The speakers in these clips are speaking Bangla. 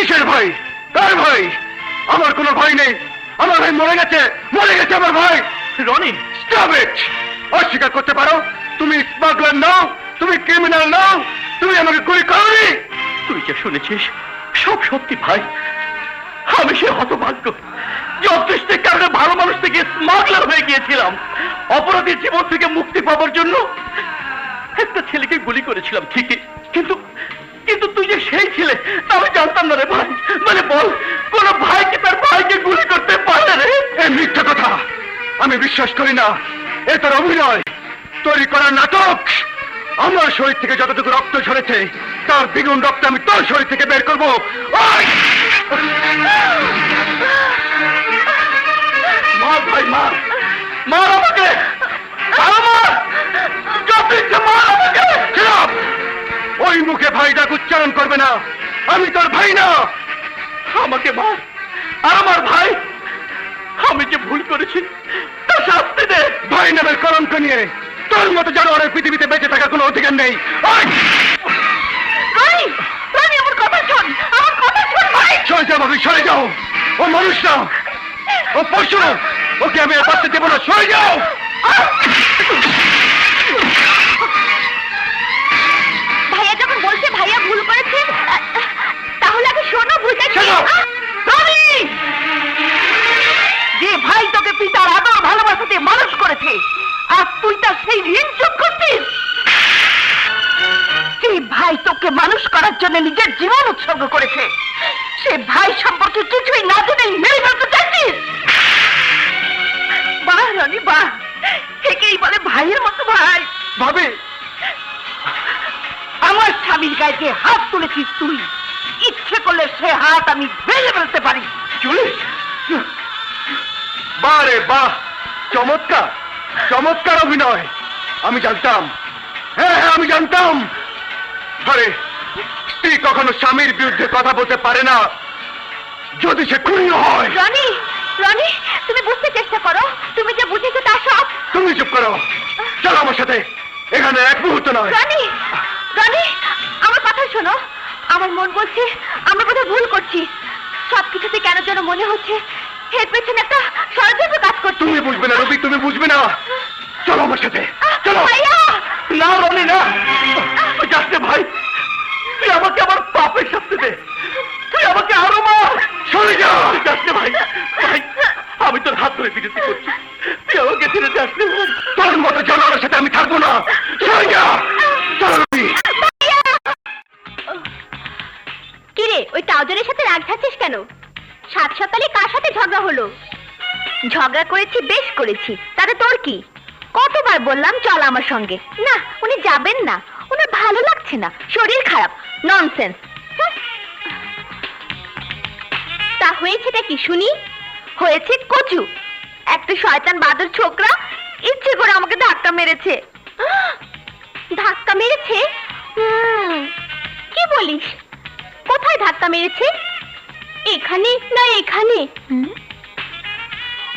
কিসের ভয়? কার ভয়? আমার কোনো ভয় নেই। আমার ভাই মরে গেছে, মরে গেছে আমার ভাই। Rony, stop it! অস্বীকার করতে পারো তুমি স্মাগলার নাও, তুমি ক্রিমিনাল নাও, তুমি আমাকে গুলি করোনি। তুই যা শুনেছিস সব সত্যি ভাই। আমি সে হতভাগ্য যে অদৃষ্টের কারণে ভালো মানুষ থেকে স্মাগলার হয়ে গিয়েছিলাম। অপরাধীর জীবন থেকে মুক্তি পাওয়ার জন্য একটা ছেলেকে গুলি করেছিলাম ঠিকই, কিন্তু কিন্তু তুই যে সেই ছেলে তা আমি জানতাম না রে ভাই। মানে বল, কোন ভাইকে তার ভাইকে গুলি করতে পারে রে? এই মিথ্যা কথা আমি বিশ্বাস করি না। এ তোর অভিনয়, তৈরি করা নাটক। আমার শরীর থেকে যতটুকু রক্ত ঝরেছে তার দ্বিগুণ রক্ত আমি তোর শরীর থেকে বের করবো। ওই! মার ভাই, মার, মার আমাকে, মার, যত ইচ্ছে মার আমাকে। চুপ! ওই মুখে ভাই ডাক উচ্চারণ করবে না। আমি তোর ভাই না। আমাকে মার, আর আমার ভাই, আমি যে ভুল করেছি তা শাস্তি দে। ভাই নামের কলঙ্ক নিয়ে তোর মতো জানোয়ারের পৃথিবীতে বেঁচে থাকার কোনো অধিকার নেই। ওই! রনি, রনি, আমার কথা শোন, আমার কথা শোন ভাই। সরে যাও ভাবি, সরে যাও। ও মানুষ না, ও পশু। ওকে আমি আর বাঁচতে দেবো না। সরে যাও। ভাইয়া যখন বলছে ভাইয়া ভুল করেছে, তাহলে আগে শোনো ভুলটা কি। শোনো। রনি, যে ভাই তোকে পিতার আদর ভালোবাসাতে মানুষ করেছে, আর তুই তার সেই ঋণ শোধ করছিস। যে ভাই তোকে মানুষ করার জন্য নিজের জীবন উৎসর্গ করেছে, সে ভাই সম্পর্কে কিছুই না জেনে মেরে ফেলতে চাইছিস। বাহ রনি, বাহ, একেই বলে ভাইয়ের মতো ভাই। ভাবি, আমার স্বামীর গায়ে যে হাত তুলেছিস তুই, ইচ্ছে করলে সে হাত আমি ভেঙে ফেলতে পারি। চলে বারে বাহ, চমৎকার, চমৎকার অভিনয়। আমি জানতাম, হ্যাঁ হ্যাঁ আমি জানতাম। আরে স্ত্রী কখনো স্বামীর বিরুদ্ধে কথা বলতে পারে না যদি সে খুনি হয়। রনি, রনি, তুমি বুঝতে চেষ্টা করো। তুমি যে বুঝেছো তা সব। তুমি চুপ করো, চলো আমার সাথে। এখানে এক মুহূর্ত নয়। রনি, রনি, আমার কথা শোনো। আমার মন বলছে আমরা বোধহয় ভুল করছি। সবকিছুতে কেন যেন মনে হচ্ছে এর পেছনে একটা ষড়যন্ত্র কাজ করছে। তুমি বুঝবে না রবি, তুমি বুঝবে না। চলো আমার সাথে, চলো। ভাইয়া! না রনি, না, যাচ্ছে ভাই, তুই আমাকে আমার পাপের শাস্তি দে। তুই আমাকে আরো মার। সরে যাও। যাচ্ছে ভাই, ভাই, আমি তোর হাত ধরে বিরতি করছি, তুই আমাকে ছেড়ে যাচ্ছে ভাই। তোর মতো জানোয়ারের সাথে আমি থাকবো না। সরে যা। চলো রবি। কিরে, ওই ট্রাউজারের সাথে রাগ ঝাড়ছিস কেন? সাত সকালে কার সাথে ঝগড়া হলো? ঝগড়া করেছি, বেশ করেছি, তাতে তোর কি? কতবার বললাম চল আমার সঙ্গে। না, উনি যাবেন না, ওনার ভালো লাগছে না, শরীর খারাপ। ননসেন্স। তা হয়েছেটা কি শুনি? হয়েছে কচু। একটা শয়তান বাদর ছোকরা ইচ্ছে করে আমাকে ধাক্কা মেরেছে। ধাক্কা মেরেছে? কি বলিস? কোথায় ধাক্কা মেরেছে? এখানে না এখানে?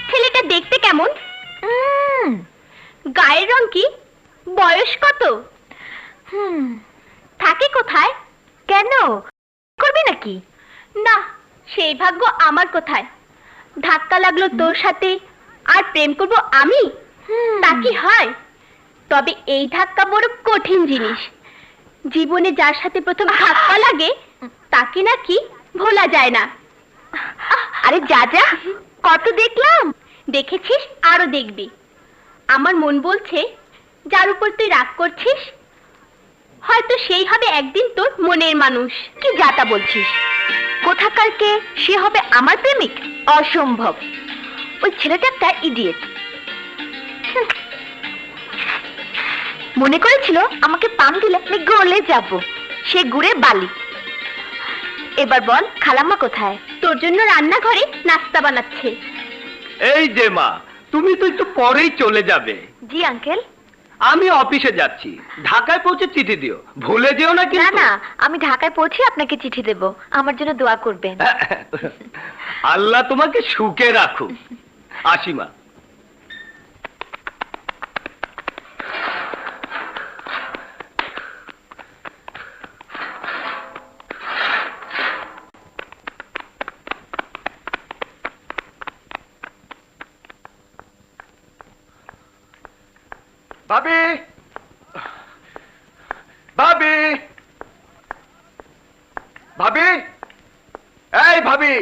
ছেলেটা দেখতে কেমন? গায়ের রং কি? বয়স কত? থাকে কোথায়? কেন করবি নাকি? না, সেই ভাগ্য আমার কোথায়। ধাক্কা লাগলো তোর সাথে আর প্রেম করব আমি? তা কি হয়? তবে এই ধাক্কা বড় কঠিন জিনিস। জীবনে যার সাথে প্রথম ধাক্কা লাগে তাকে নাকি ভোলা যায় না। আরে যা যা, কত দেখলাম। দেখেছিস, আরো দেখবি। আমার মন বলছে যার উপর তুই রাগ করছিস হয়তো সেই হবে একদিন তোর মনের মানুষ। কি যাতা বলছিস? কোথাকার কে সে হবে আমার প্রেমিক? অসম্ভব। ওই ছেলেটা একটা ইডিয়েট। মনে করেছিল আমাকে পাম দিলে আমি গলে যাব, সে গুড়ে বালি। এবার বল খালাম্মা কোথায়? তোর জন্য রান্নাঘরে নাস্তা বানাচ্ছে। এই যে মা, তুমি তো একটু পরেই চলে যাবে। জি আঙ্কেল। আমি অফিসে যাচ্ছি, ঢাকায় পৌঁছে চিঠি দিও, ভুলে যেও না না কিন্তু। না, আমি ঢাকায় পৌঁছে আপনাকে চিঠি দেব, আমার জন্য দোয়া করবেন। আল্লাহ তোমাকে সুখে রাখুক। আসি মা। ভাবি, ভাবি, ভাবি, এই ভাবি।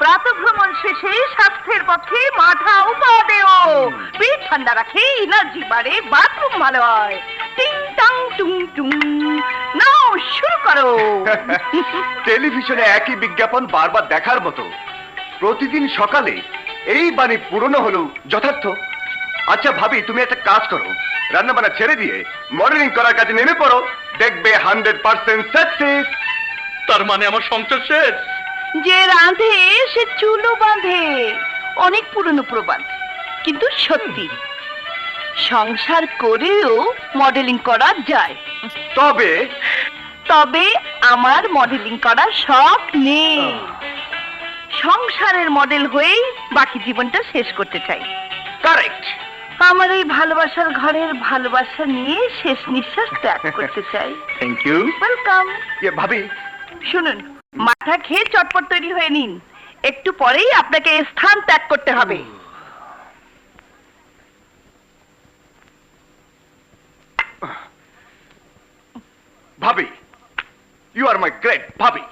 প্রাতঃভ্রমণ শেষে স্বাস্থ্যের পথে মাথা উপা দেও, পেট ঠান্ডা রাখে, এনার্জি বাড়ে, বাথরুম ভালো হয়। টিং টাং টুং টুং, নাও শুরু করো। টেলিভিশনে একই বিজ্ঞাপন বারবার দেখার মতো প্রতিদিন সকালে এই বাণী পুরনো হলেও যথার্থ। আচ্ছা ভাবি, তুমি একটা কাজ করো, রান্না বান্না ছেড়ে দিয়ে মডেলিং করার কাজে নেমে পড়ো, দেখবে 100% সাকসেস। তার মানে আমার সংসার শেষ? যে রাঁধে সে চুলো বাঁধে, অনেক পুরনো প্রবাদ, কিন্তু সত্যি। সংসার করেও মডেলিং করা যায়, তবে তবে আমার মডেলিং করার শখ নেই। সংসারের মডেল হয়েই বাকি জীবনটা শেষ করতে চাই। কারেক্ট। আমার এই ভালোবাসার ঘরের ভালোবাসা নিয়ে শেষ নিঃশ্বাস ত্যাগ করতে চাই। Thank you. ওয়েলকাম। ভাবি, শুনুন, মাথা খেয়ে চটপট তৈরি হয়ে নিন, একটু পরেই আপনাকে এই স্থান ত্যাগ করতে হবে। ভাবি, ইউ আর মাই গ্রেট ভাবি।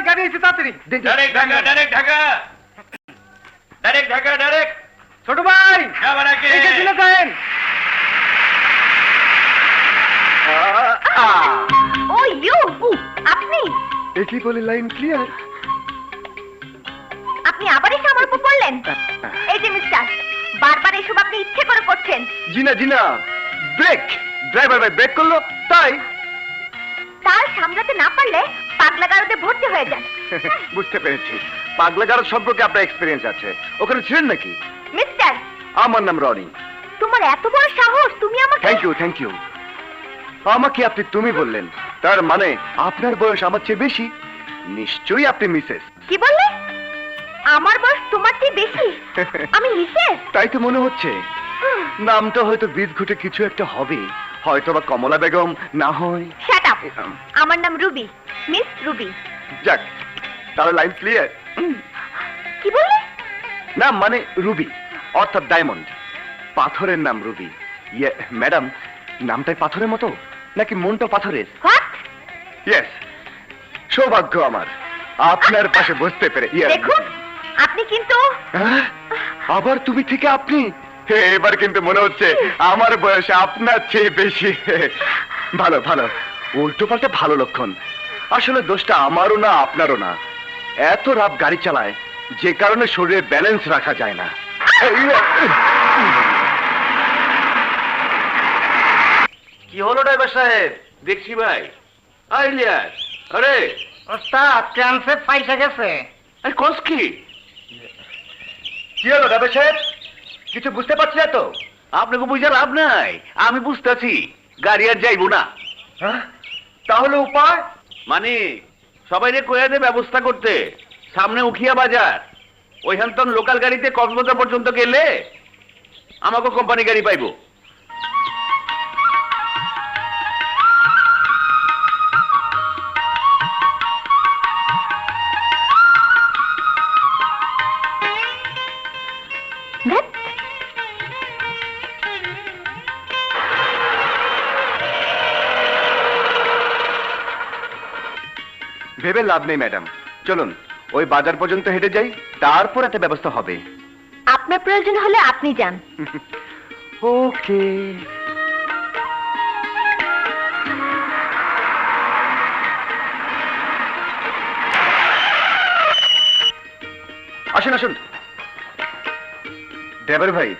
গাড়ি এসে তাড়াতাড়ি। Direct Dhaka, direct Dhaka, direct Dhaka, direct. ছোট ভাই, যাবার আগে এসেছিল কেন? ও ইউ, আপনি একই বলে লাইন ক্লিয়ার। আপনি আবার এসে আমার উপর পড়লেন। এই যে মিস্টার, বারবার এসব আপনি ইচ্ছে করে করছেন। জিনা জিনা, ব্রেক। ড্রাইভার ভাই ব্রেক করলো তাই। তার সামলাতে না পারলে পাগলা গারদে ভর্তি হয়ে যান। বুঝতে পেরেছি, পাগলা গারদ সম্পর্কে আপনার এক্সপিরিয়েন্স আছে। ওখানে ছিলেন নাকি? মিস্টার, আমার নাম রনি। তোমার এত বড় সাহস, তুমি আমাকে। Thank you, thank you. আমাকে আপনি তুমি বললেন, তার মানে আপনার বয়স আমার চেয়ে বেশি। নিশ্চয়ই আপনি মিসেস। কি বললে? আমার বয়স তোমার চেয়ে বেশি? আমি মিসেস? তাই তো মনে হচ্ছে। নামটা হয়তো বীজ ঘটে কিছু একটা হবে, হয়তো বা কমলা বেগম, না হয়। Shut up. আমার নাম রুবি, মিস রুবি। যাক, তাহলে লাইন ক্লিয়ার। কি বললে? না মানে রুবি অর্থাৎ ডায়মন্ড, পাথরের নাম রুবি। ইয়ে ম্যাডাম, নামটাই পাথরের মতো নাকি মনটা পাথরের? হোয়াট? ইয়েস, সৌভাগ্য আমার আপনার পাশে বসতে পেরে। Yes. দেখুন, আপনি কিন্তু। হ্যাঁ? আবার তুমি থেকে আপনি? এবার কিন্তু মনে হচ্ছে আমার বয়স আপনার চেয়ে বেশি। ভালো ভালো, উল্টো পাল্টা ভালো লক্ষণ। আসলে দোষটা আমারও না আপনারও না, এত রাত গাড়ি চালায় যে কারণে শরীরে ব্যালেন্স রাখা যায় না। কি হলো ড্রাইভার সাহেব? দেখছি ভাই। আইলিয়াস, আরে ওস্তাদ ট্রান্সেট পয়সা গেছে। আরে কস কি? কি হলো রাবে সাহেব, কিছু বুঝতে পারছি না তো? আপনাকে বুঝে লাভ নাই, আমি বুঝতেছি গাড়ি আর যাইবো না। হ্যাঁ? তাহলে উপায়? মানে সবাই কয়ে দে ব্যবস্থা করতে, সামনে উখিয়া বাজার, ওইখান তো লোকাল গাড়িতে কক্সবাজার পর্যন্ত গেলে আমাকে কোম্পানি গাড়ি পাইবো। ভেবে লাভ নেই ম্যাডাম, চলুন ওই বাজার পর্যন্ত হেঁটে যাই, তারপর একটা ব্যবস্থা হবে। আপনার প্রয়োজন হলে আপনি যান। ওকে। আসুন আসুন। ড্রাইভার ভাই,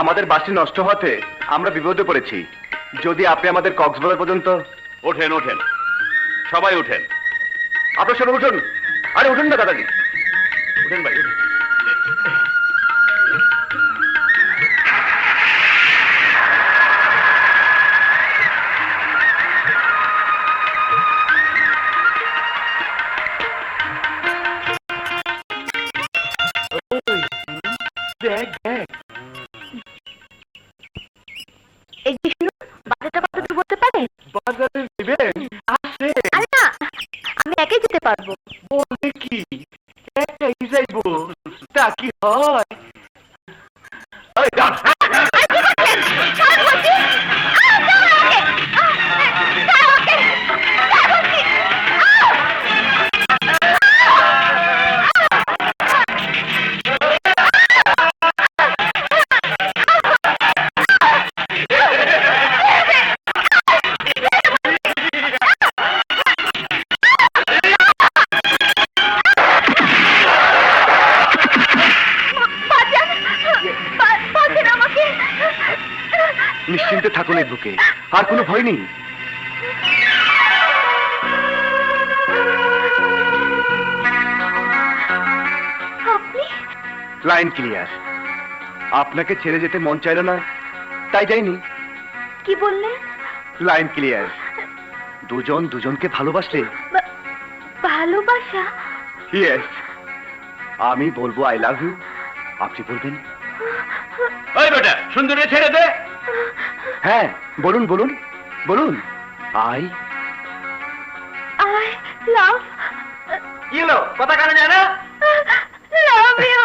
আমাদের বাসটি নষ্ট হওয়াতে আমরা বিপদে পড়েছি। যদি আপনি আমাদের কক্সবাজার পর্যন্ত। ওঠেন ওঠেন, সবাই ওঠেন। আপনার সবাই উঠুন। আরে উঠুন না দাদাজি। উঠেন ভাই, উঠেন। দেখ দেখ, এই যে শুনুন, বাজারটা কত দূর বলতে পারেন? বাজারে দিবেন? আসে আরে না, আমি একাই যেতে পারবো। বলে কি, দেখবো তা কি হয়। এই, দাঁড়। নিশ্চিন্তে থাকুন এই বুকে, আর কোনো ভয় নেই। Line clear. আপনাকে ছেড়ে যেতে মন চাইল না, তাই যাইনি। কি বললেন? Line clear. দুজন দুজনকে ভালোবাসলে। ভালোবাসা? ইয়েস। আমি বলবো আই লাভ ইউ, আপনি বলবেন ওই বেটা সুন্দরী ছেড়ে দে। হ্যাঁ বলুন বলুন বলুন। আই আই লাভ কি হলো, কথা কানে যায় না? Love you.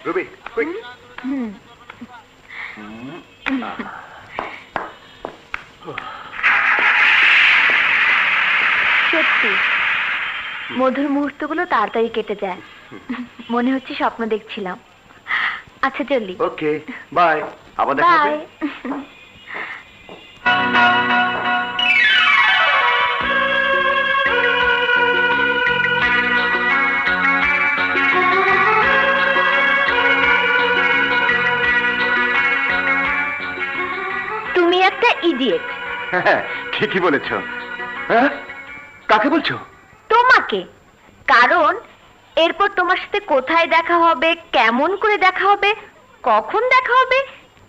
রবি quick. সত্যি মধুর মুহূর্তগুলো তাড়াতাড়ি কেটে যায়, মনে হচ্ছে স্বপ্ন দেখছিলাম। আচ্ছা চলি। ওকে বাই, আবার দেখা হবে। বাই। তুমি একটা ইডিয়েট। হ্যাঁ ঠিকই বলেছো। হ্যাঁ কাকে বলছো? তোমাকে। কারণ এরপর তোমার সাথে কোথায় দেখা হবে, কেমন করে দেখা হবে, কখন দেখা হবে,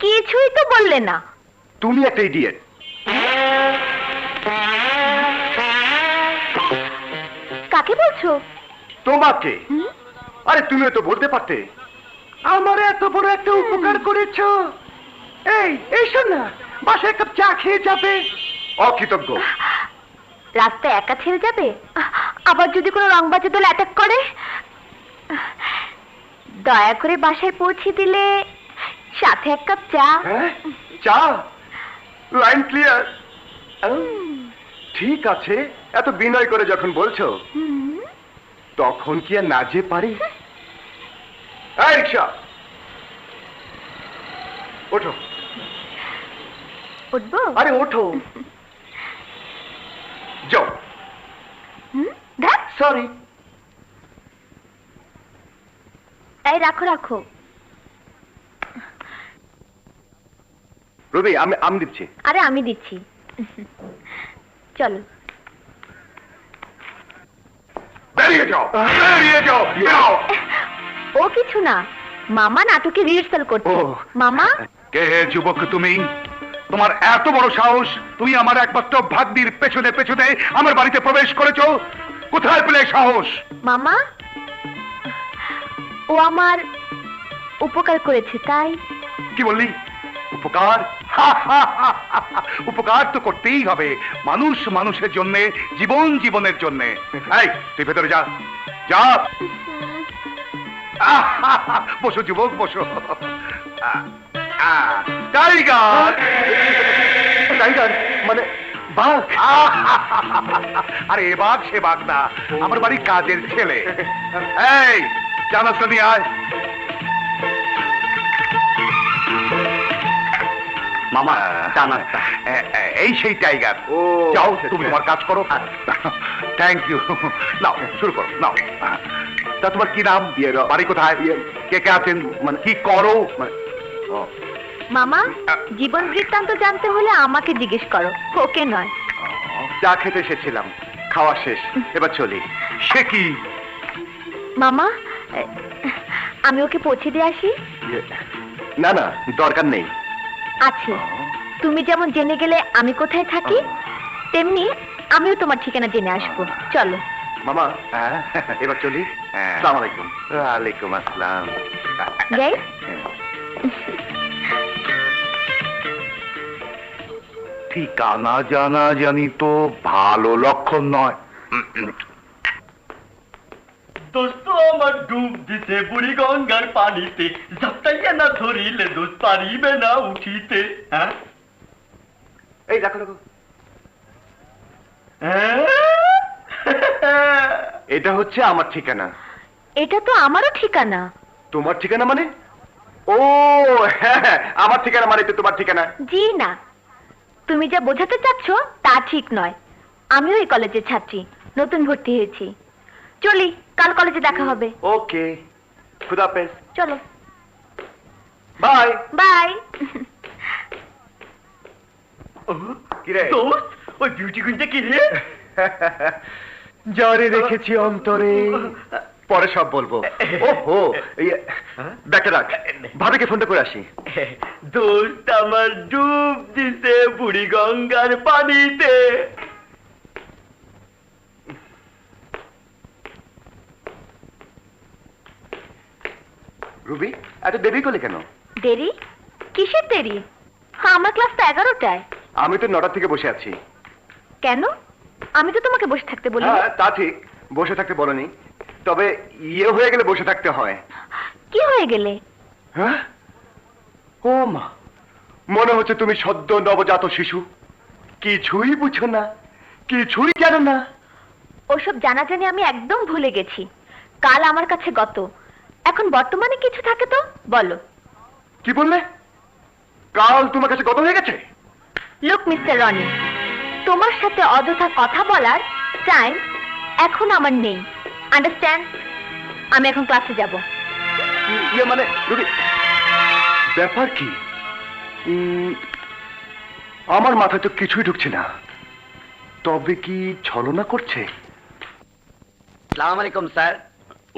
কিছুই তো বললে না। তুমি একটা ইডিয়েট। কাকে বলছো? তোমাকে। হুম? আরে তুমিও তো বলতে পারতে, আমার এত বড় একটা উপকার করেছো। এই শোন না, বাসায় এক কাপ চা খেয়ে যাবে। অকৃতজ্ঞ। রাস্তায় একা ছেড়ে যাবে? আবার যদি কোনো রংবাজি দল অ্যাটাক করে? দয়া করে বাসায় পৌঁছে দিলে সাথে এক কাপ চা। হ্যাঁ চা? Line clear. ঠিক আছে, এত বিনয় করে যখন বলছো হুম। তখন কি আর না যে পারি। এই রিক্সা ওঠো। উঠবো? আরে ওঠো। যাও। ধ্যাৎ, সরি। এই রাখো রাখো। রবি আমি দিচ্ছি। আরে আমি দিচ্ছি। চলো। বেরিয়ে যাও, বেরিয়ে যাও, যাও। ও কিছু না, মামা নাটকে রিহার্সাল করছে। ও। মামা, কে যুবক তুমি? তোমার এত বড় সাহস, তুমি আমার একমাত্র ভাগ্নির পেছনে পেছনে আমার বাড়িতে প্রবেশ করেছো? কোথায় পেলে সাহস? মামা, ও আমার উপকার করেছে তাই। কি বললি? উপকার? উপকার তো করতেই হবে, মানুষ মানুষের জন্য, জীবন জীবনের জন্য। এই তুই ভেতরে যা, যা। বসো যুবক বসো। টাইগার। টাইগার মানে বাঘ? আরে এ বাঘ সে বাঘ না, আমার বাড়ি কাজের ছেলে। এই জানাসটা নিয়ে আয়। মামা চা নাস্তা। এই সেই টাইগার। ও যাও, তুমি তোমার কাজ করো। Thank you. নাও শুরু করো, নাও। তা তোমার কি নাম, বাড়ি কোথায়, কে কে আছেন, মানে কি করো? মামা, জীবন বৃত্তান্ত জানতে হলে আমাকে জিজ্ঞেস করো, ওকে নয়। চা খেতে এসেছিলাম, খাওয়া শেষ, এবার চলি। সে কি? মামা, আমি ওকে পৌঁছে দিয়ে আসি। না না, দরকার নেই। আছে, তুমি যেমন জেনে গেলে আমি কোথায় থাকি, তেমনি আমিও তোমার ঠিকানা জেনে আসবো। চলো মামা। এবার চলি। আসসালামু আলাইকুম। ওয়ালাইকুম আসসালাম। যাই। ঠিকানা জানা জানি তো ভালো লক্ষণ নয়। দোস্ত আমার ডুব দিতে বুড়ি গঙ্গার পানিতে, যাত্রাইয়া না ধরিলে দোষ পারিবে না উঠিতে। হ্যাঁ এই দেখো দেখো, এটা হচ্ছে আমার ঠিকানা। এটা তো আমারও ঠিকানা। তোমার ঠিকানা মানে? ও হ্যাঁ, আমার ঠিকানা মানে তো তোমার ঠিকানা। জি না, তুমি যা বোঝাতে চাচ্ছ তা ঠিক নয়। আমিও এই কলেজের ছাত্রী, নতুন ভর্তি হয়েছি। চলি, কাল কলেজে দেখা হবে। ওকে, খুদাফেজ। চলো, বাই বাই। কিরে? দোস্ত, ওই বিউটি কুইনটা কি রে? জারি রেখেছি অন্তরে, পরে সব বলবো। ওহো, ব্যাগটা রাখ, ভাবিকে ফোনটা করে আসি। দোস্ত আমার ডুব দিতে বুড়ি গঙ্গার পানিতে। রুবি, এত দেরি করলে কেন? দেরি? কিসের দেরি? আমার ক্লাস তো 11টায়। আমি তো 9টা থেকে বসে আছি। কেন? আমি তো তোমাকে বসে থাকতে বলি। হ্যাঁ তা ঠিক, বসে থাকতে বলনি, তবে ইয়ে হয়ে গেলে বসে থাকতে হয়। কি হয়ে গেলে? হ্যাঁ, ও মা, মনে হচ্ছে তুমি সদ্য নবজাত শিশু, কিছুই বুঝো না, কিছুই জানো না। ওসব জানাজানি আমি একদম ভুলে গেছি। কাল আমার কাছে গত, এখন বর্তমানে কিছু থাকে তো বলো। কি বললে? কাল তোমার কাছে গত হয়ে গেছে? লুক মিস্টার রনি, তোমার সাথে অযথা কথা বলার টাইম এখন আমার নেই। আন্ডারস্ট্যান্ড? আমি এখন ক্লাসে যাব। ইয়ে মানে রুবি, ব্যাপার কি? আমার মাথায় তো কিছুই ঢুকছে না। তবে কি ছলনা করছে? সালাম আলাইকুম স্যার।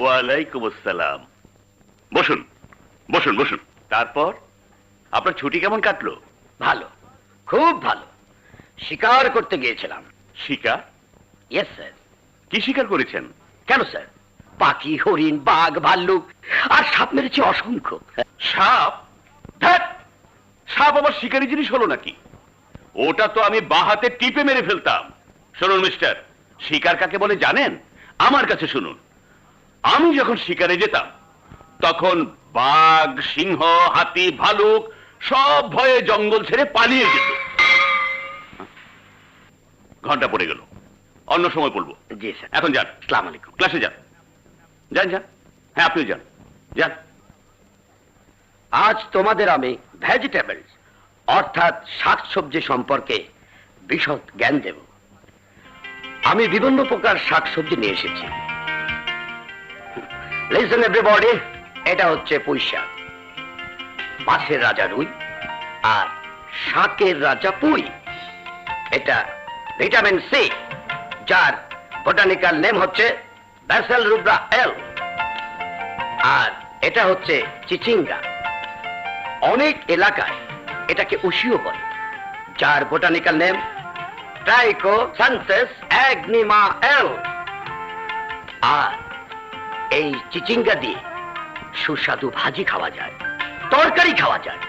ওয়ালাইকুম আসসালাম। বসুন বসুন বসুন। তারপর আপনার ছুটি কেমন কাটলো? ভালো, খুব ভালো। শিকার করতে গিয়েছিলাম। শিকার? Yes sir. কি শিকার করেছেন? কেন স্যার? পাখি, হরিণ, বাঘ, ভাল্লুক আর সাপ মেরেছি অসংখ্য। সাপ? ধ্যাৎ, সাপ আবার শিকারী জিনিস হলো নাকি? ওটা তো আমি বাহাতে টিপে মেরে ফেলতাম। শুনুন মিস্টার, শিকার কাকে বলে জানেন? আমার কাছে শুনুন। আমি যখন শিকারে যেতাম তখন বাঘ, সিংহ, হাতি, ভালুক সব ভয়ে জঙ্গল ছেড়ে পালিয়ে যেত। ঘন্টা পড়ে গেল, অন্য সময় পড়বো। জি স্যার। এখন যান, আসসালামু আলাইকুম। ক্লাসে যান। যান যান। হ্যাঁ আপনি যান যান। আজ তোমাদের আমি ভেজিটেবলস অর্থাৎ শাকসবজি সম্পর্কে বিশদ জ্ঞান দেব। আমি বিভিন্ন প্রকার শাকসবজি নিয়ে এসেছি। লিসেন এভরিবডি, এটা হচ্ছে পুঁই শাক, মাছের রাজা রুই, আর শাকের রাজা পুঁই। এটা ভিটামিন সি, যার বোটানিক্যাল নেম হচ্ছে ব্যাসেল রুব্রা এল। আর এটা হচ্ছে চিচিঙ্গা। অনেক এলাকায় এটাকে উশিও বলে, যার বোটানিক্যাল নেম ট্রাইকোসানথেস অ্যাগনিমা এল। আর এই চিচিঙ্গা দিয়ে সুস্বাদু ভাজি খাওয়া যায়, তরকারি খাওয়া যায়,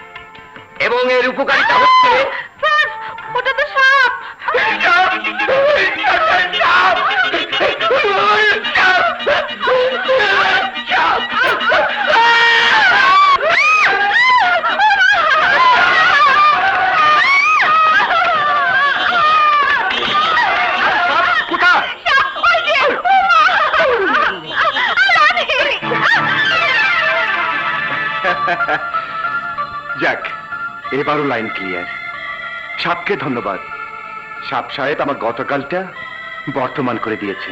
এবং এর উপকারিতা হচ্ছে ওটা তো সাপ। যাক, এবারও লাইন ক্লিয়ার। সাপকে ধন্যবাদ। সাপ সাহেব আমার গতকালটা বর্তমান করে দিয়েছে।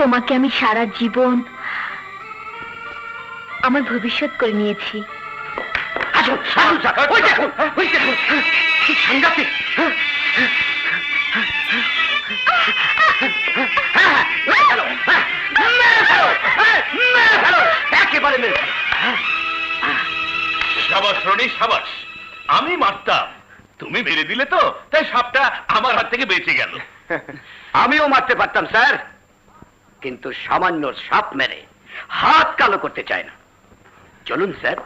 তোমাকে আমি সারা জীবন আমার ভবিষ্যৎ করে নিয়েছি। আসুন আসুন স্যার, ওই দেখুন, ওই দেখুন, কি সাংঘাতিক। একেবারে মেরে ফেলো। সাবাস রনি, সাবাস। আমি মারতাম, তুমি মেরে দিলে তো, তাই সাপটা আমার হাত থেকে বেঁচে গেল। আমিও মারতে পারতাম স্যার, কিন্তু সামান্য সাপ মেরে হাত কালো করতে চায় না। চলুন স্যার।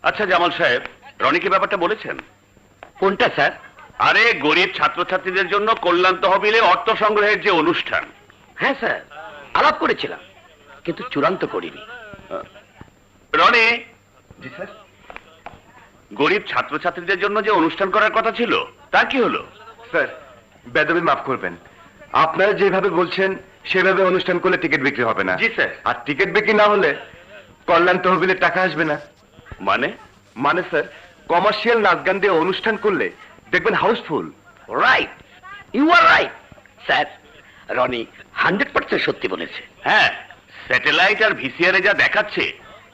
আচ্ছা জামাল সাহেব, রনিকে ব্যাপারটা বলেছেন? কোনটা স্যার? আরে গরিব ছাত্রছাত্রীদের জন্য কল্যাণ তহবিলে অর্থ সংগ্রহের যে অনুষ্ঠান। হ্যাঁ স্যার, আলাপ করেছিলাম, কিন্তু চূড়ান্ত করিনি। রনি, জি স্যার। গরিব ছাত্রছাত্রীদের জন্য যে অনুষ্ঠান করার কথা ছিল, তার কি হলো? স্যার, বেদবি মাফ করবেন, আপনারা যেভাবে বলছেন সেভাবে অনুষ্ঠান করলে টিকিট বিক্রি হবে না। জি, স্যার। আর টিকিট বিক্রি না হলে কল্যাণ তহবিলের টাকা আসবে না। মানে? মানে স্যার, কমার্শিয়াল নাচ গান দিয়ে অনুষ্ঠান করলে দেখবেন house full. Right, you are right sir. Rony 100% সত্যি বলেছে। হ্যাঁ, স্যাটেলাইট আর ভিসিআর যা দেখাচ্ছে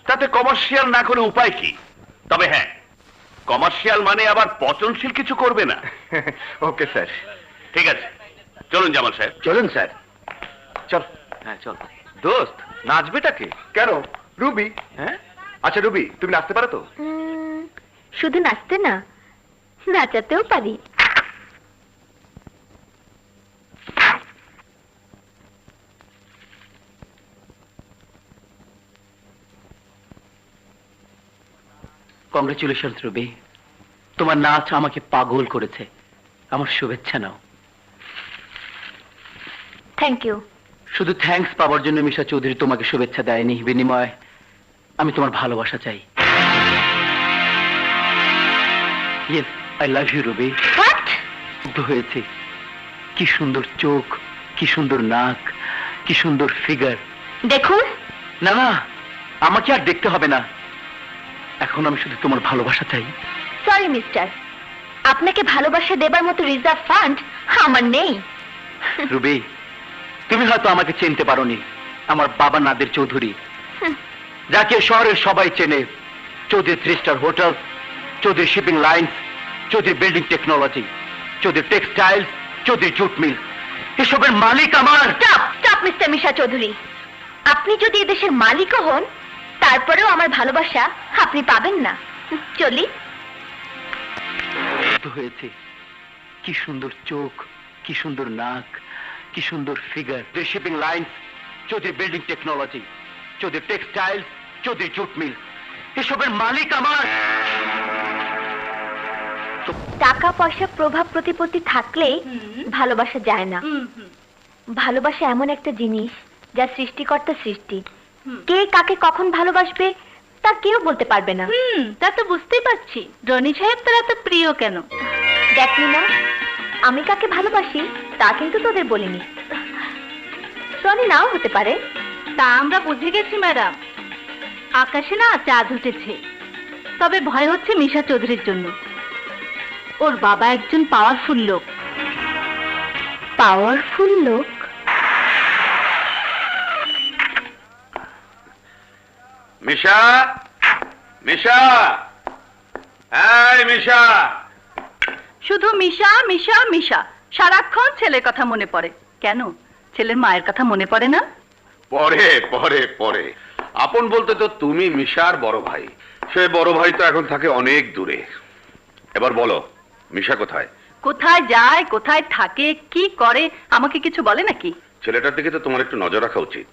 তাতে কমার্শিয়াল না করে উপায় কি? তবে হ্যাঁ, কমার্শিয়াল মানে আবার পচনশীল কিছু করবে না। Okay sir. ঠিক আছে, চলুন জামাল সাহেব। চলুন স্যার। চল। হ্যাঁ চল। দোস্ত, নাচবেটাকে? কেন? রুবি। হ্যাঁ, আচ্ছা রুবি, তুমি নাচতে পারো তো? শুধু নাচতে না, নাচাতেও পারি। কংগ্রেচুলেশন রুবি, তোমার নাচ আমাকে পাগল করেছে। আমার শুভেচ্ছা নাও। Thank you. শুধু থ্যাঙ্কস পাওয়ার জন্য মিশা চৌধুরী তোমাকে শুভেচ্ছা দেয়নি, বিনিময়ে আমি তোমার ভালোবাসা চাই। Yes, I love you Ruby. What? মুগ্ধ হয়েছে। কি সুন্দর চোখ, কি সুন্দর নাক, কি সুন্দর ফিগার। দেখুন, না না, আমাকে আর দেখতে হবে না। এখন আমি শুধু তোমার ভালোবাসা চাই। সরি মিস্টার, আপনাকে ভালোবাসা দেবার মতো রিজার্ভ ফান্ড আমার নেই। রুবি, তুমি হয়তো আমাকে চিনতে পারোনি। আমার বাবা নাদের চৌধুরী, যাকে শহরের সবাই চেনে। Chowdhury 3 star hotel, Chowdhury shipping lines, Chowdhury building technology, Chowdhury textiles, Chowdhury jute mill, এসবের মালিক আমার। Stop stop mister Misha Chowdhury, আপনি যদি এদেশের মালিকও হন, তারপরেও আমার ভালোবাসা আপনি পাবেন না। চলি। মুগ্ধ হয়েছে। কি সুন্দর চোখ, কি সুন্দর নাক, কি সুন্দর figure. Shipping lines, Chowdhury building technology, Chowdhury textiles, Chowdhury jute mill, এসবের মালিক আমার। টাকা পয়সা প্রভাব প্রতিপত্তি থাকলে ভালোবাসা যায় না। ভালোবাসা এমন একটা জিনিস যা সৃষ্টিকর্তা সৃষ্টি। কে কাকে কখন ভালোবাসবে তা কেউ বলতে পারবে না। তা তো বুঝতেই পারছি রনি সাহেব তার এত প্রিয় কেন। দেখনি না, আমি কাকে ভালোবাসি তা কিন্তু তোদের বলিনি। রনি নাও হতে পারে। তা আমরা বুঝে গেছি ম্যাডাম। আকাশে না চাঁদ উঠেছে, তবে ভয় হচ্ছে মিশা চৌধুরীর জন্য। ওর বাবা একজন পাওয়ারফুল লোক। পাওয়ারফুল লোক? মিশা, মিশা, এই মিশা। শুধু মিশা মিশা মিশা, সারাক্ষণ ছেলের কথা মনে পড়ে। কেন, ছেলের মায়ের কথা মনে পড়ে না? পরে পরে পরে, আপন বলতে তো তুমি মিশার বড় ভাই। সে বড় ভাই তো এখন থাকে অনেক দূরে। এবার বলো, মিশা কোথায়? কোথায় যায়, কোথায় থাকে, কি করে, আমাকে কিছু বলে নাকি? ছেলেটার দিকে তো তোমার একটু নজর রাখা উচিত।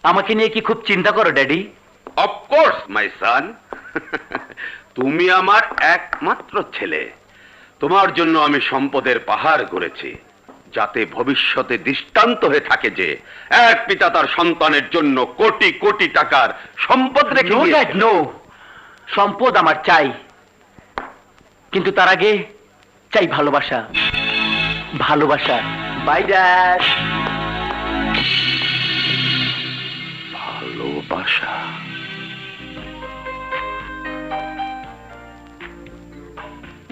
আমাকে নিয়ে কি খুব চিন্তা করো ড্যাডি? অফকোর্স মাই সান। তুমি আমার একমাত্র ছেলে। তোমার জন্য আমি সম্পদের পাহাড় গড়েছি, যাতে ভবিষ্যতে দৃষ্টান্ত হয়ে থাকে যে এক পিতা তার সন্তানের জন্য কোটি কোটি টাকার সম্পদ রেখে নো ড্যাড, নো। সম্পদ আমার চাই, কিন্তু তার আগে চাই ভালোবাসা। ভালোবাসা। By dad. ভালোবাসা।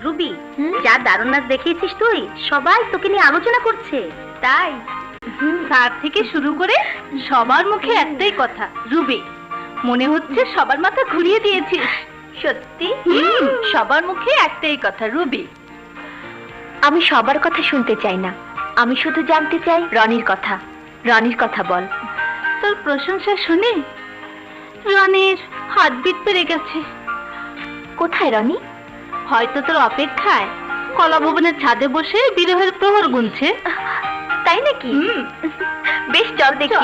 রুবি, যা দারুণ নাচ দেখিয়েছিস তুই, সবাই তোকে নিয়ে আলোচনা করছে। তাই তার থেকে শুরু করে সবার মুখে একটাই কথা, রুবি। মনে হচ্ছে সবার মাথা ঘুরিয়ে দিয়েছিস। সত্যি? সবার মুখে একটাই কথা, রুবি। আমি সবার কথা শুনতে চাই না, আমি শুধু জানতে চাই রনির কথা। রনির কথা বল। তোর প্রশংসা শুনে রনির হার্টবিট বেড়ে গেছে। কোথায় রনি? হয়তো তোর অপেক্ষায় কলা ভবনের ছাদে বসে বিরহের প্রহর গুনছে। তাই নাকি? বেশ, চল দেখি।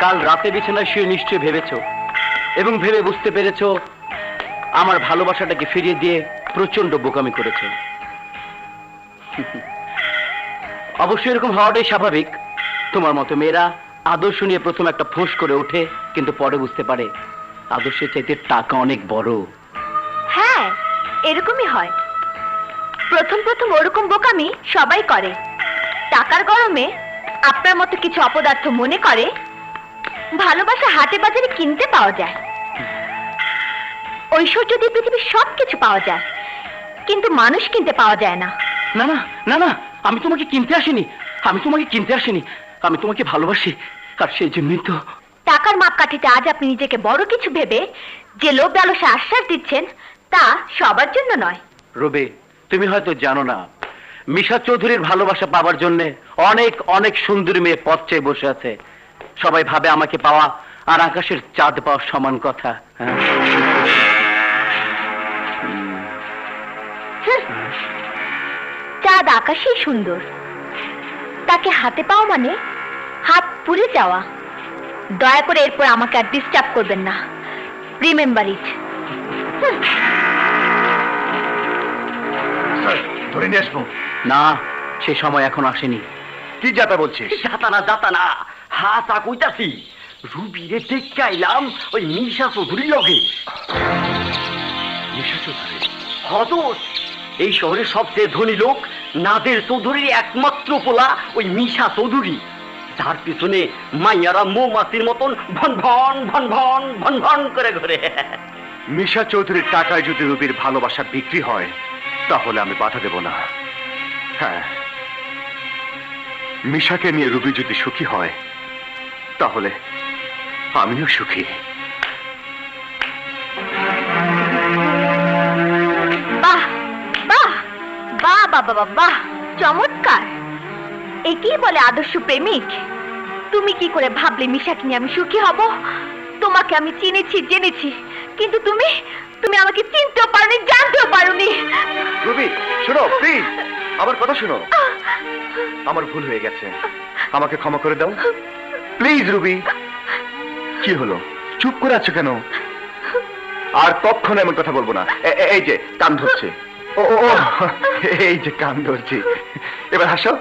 কাল রাতে বিছানায় শুয়ে নিশ্চয়ই ভেবেছো, এবং ভেবে বুঝতে পেরেছো আমার ভালোবাসাটাকে ফিরিয়ে দিয়ে প্রচন্ড বোকামি করেছো। অবশ্যই এরকম হওয়াটাই স্বাভাবিক। তোমার মতো মেয়েরা আদর্শ নিয়ে প্রথম একটা ফোঁস করে ওঠে, কিন্তু পরে বুঝতে পারে আদর্শের চাইতে টাকা অনেক বড়। হ্যাঁ, এরকমই হয়। প্রথম প্রথম ওরকম বোকামি সবাই করে। টাকার গরমে আপনার মতো কিছু অপদার্থ মনে করে ভালোবাসা হাটে বাজারে কিনতে পাওয়া যায়। ঐশ্বর্য দিয়ে পৃথিবীর সবকিছু পাওয়া যায়, কিন্তু মানুষ কিনতে পাওয়া যায় না। না না না না, আমি তোমাকে কিনতে আসিনি, আমি তোমাকে কিনতে আসিনি, আমি তোমাকে ভালোবাসি, আর সেই জন্যই তো। টাকার মাপকাঠিতে আজ আপনি নিজেকে বড় কিছু ভেবে যে লোভ লালসা আশ্বাস দিচ্ছেন, তা সবার জন্য নয়। রবি, তুমি হয়তো জানো না, মিশা চৌধুরীর ভালোবাসা পাওয়ার জন্য অনেক অনেক সুন্দরী মেয়ে পথ চেয়ে বসে আছে। সবাই ভাবে আমাকে পাওয়া আর আকাশের চাঁদ পাওয়ার সমান কথা। হ্যাঁ। চাঁদ আকাশেই সুন্দর, তাকে হাতে পাওয়া মানে হাত পুড়ে যাওয়া। দয়া করে এরপর আমাকে আর ডিস্টার্ব করবেন না, রিমেম্বার ইট। ধরে নিয়ে আসবো না, সে সময় এখন আসেনি। কি যাতা বলছিস? যাতা না হাসা কইতাছি, রুবিরে দেখাইলাম ওই মিশা চৌধুরীর লগে। মিশা চৌধুরী? হদোস, এই শহরের সবচেয়ে ধনী লোক নাদের চৌধুরীর একমাত্র পোলা ওই মিশা চৌধুরী, যার পিছনে মাইয়ারা মৌমাছির মতন ভন ভন ভন ভন ভন ভন করে ঘুরে। মিশা চৌধুরীর টাকায় যদি রুবির ভালোবাসা বিক্রি হয়, তাহলে আমি বাধা দেব না। হ্যাঁ, মিশাকে নিয়ে রুবি যদি সুখী হয়, তাহলে আমিও সুখী। বাহ বাহ বাহ বাবা বাহ বাহ, চমৎকার! একেই বলে আদর্শ প্রেমিক। তুমি কি করে ভাবলে মিশাকে নিয়ে আমি সুখী হব? তোমাকে আমি চিনেছি, জেনেছি, কিন্তু তুমি তুমি আমাকে চিনতেও পারোনি, জানতেও পারোনি। রুবি, শোনো প্লিজ, আমার কথা শোনো। আমার ভুল হয়ে গেছে, আমাকে ক্ষমা করে দাও প্লিজ। রুবি, কি হলো, চুপ করে আছো কেন? আর কখনো এমন কথা বলবো না। এই যে কান ধরছে, ও ও ও, এই যে কান ধরছি। এবার হাসো,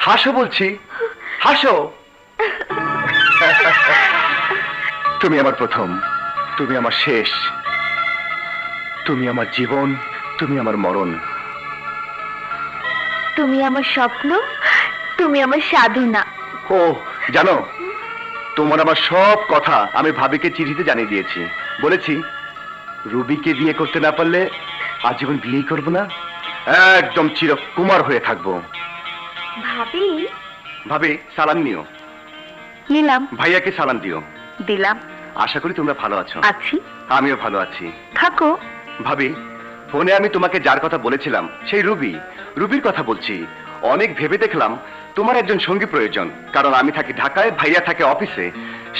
হাসো বলছি, হাসো। তুমি আমার প্রথম, তুমি আমার শেষ, তুমি আমার জীবন, তুমি আমার মরণ। তুমি আমার স্বপ্ন, তুমি আমার সাধনা। ও জানো, তোমার আমার সব কথা আমি ভাবিকে চিঠিতে জানিয়ে দিয়েছি। বলেছি রুবিকে বিয়ে করতে না পারলে আজীবন বিয়েই করবো না, একদম চিরকুমার হয়ে থাকবো। ভাবি? ভাবি, সালাম নিও। নিলাম। ভাইয়াকে সালাম দিও। দিলাম। আশা করি তোমরা ভালো আছো। আছি। আমিও ভালো আছি। থাকো। ভাবি, ফোনে আমি তোমাকে যার কথা বলেছিলাম সেই রুবির কথা বলছি। অনেক ভেবে দেখলাম তোমার একজন সঙ্গী প্রয়োজন, কারণ আমি থাকি ঢাকায়, ভাইয়া থাকে অফিসে,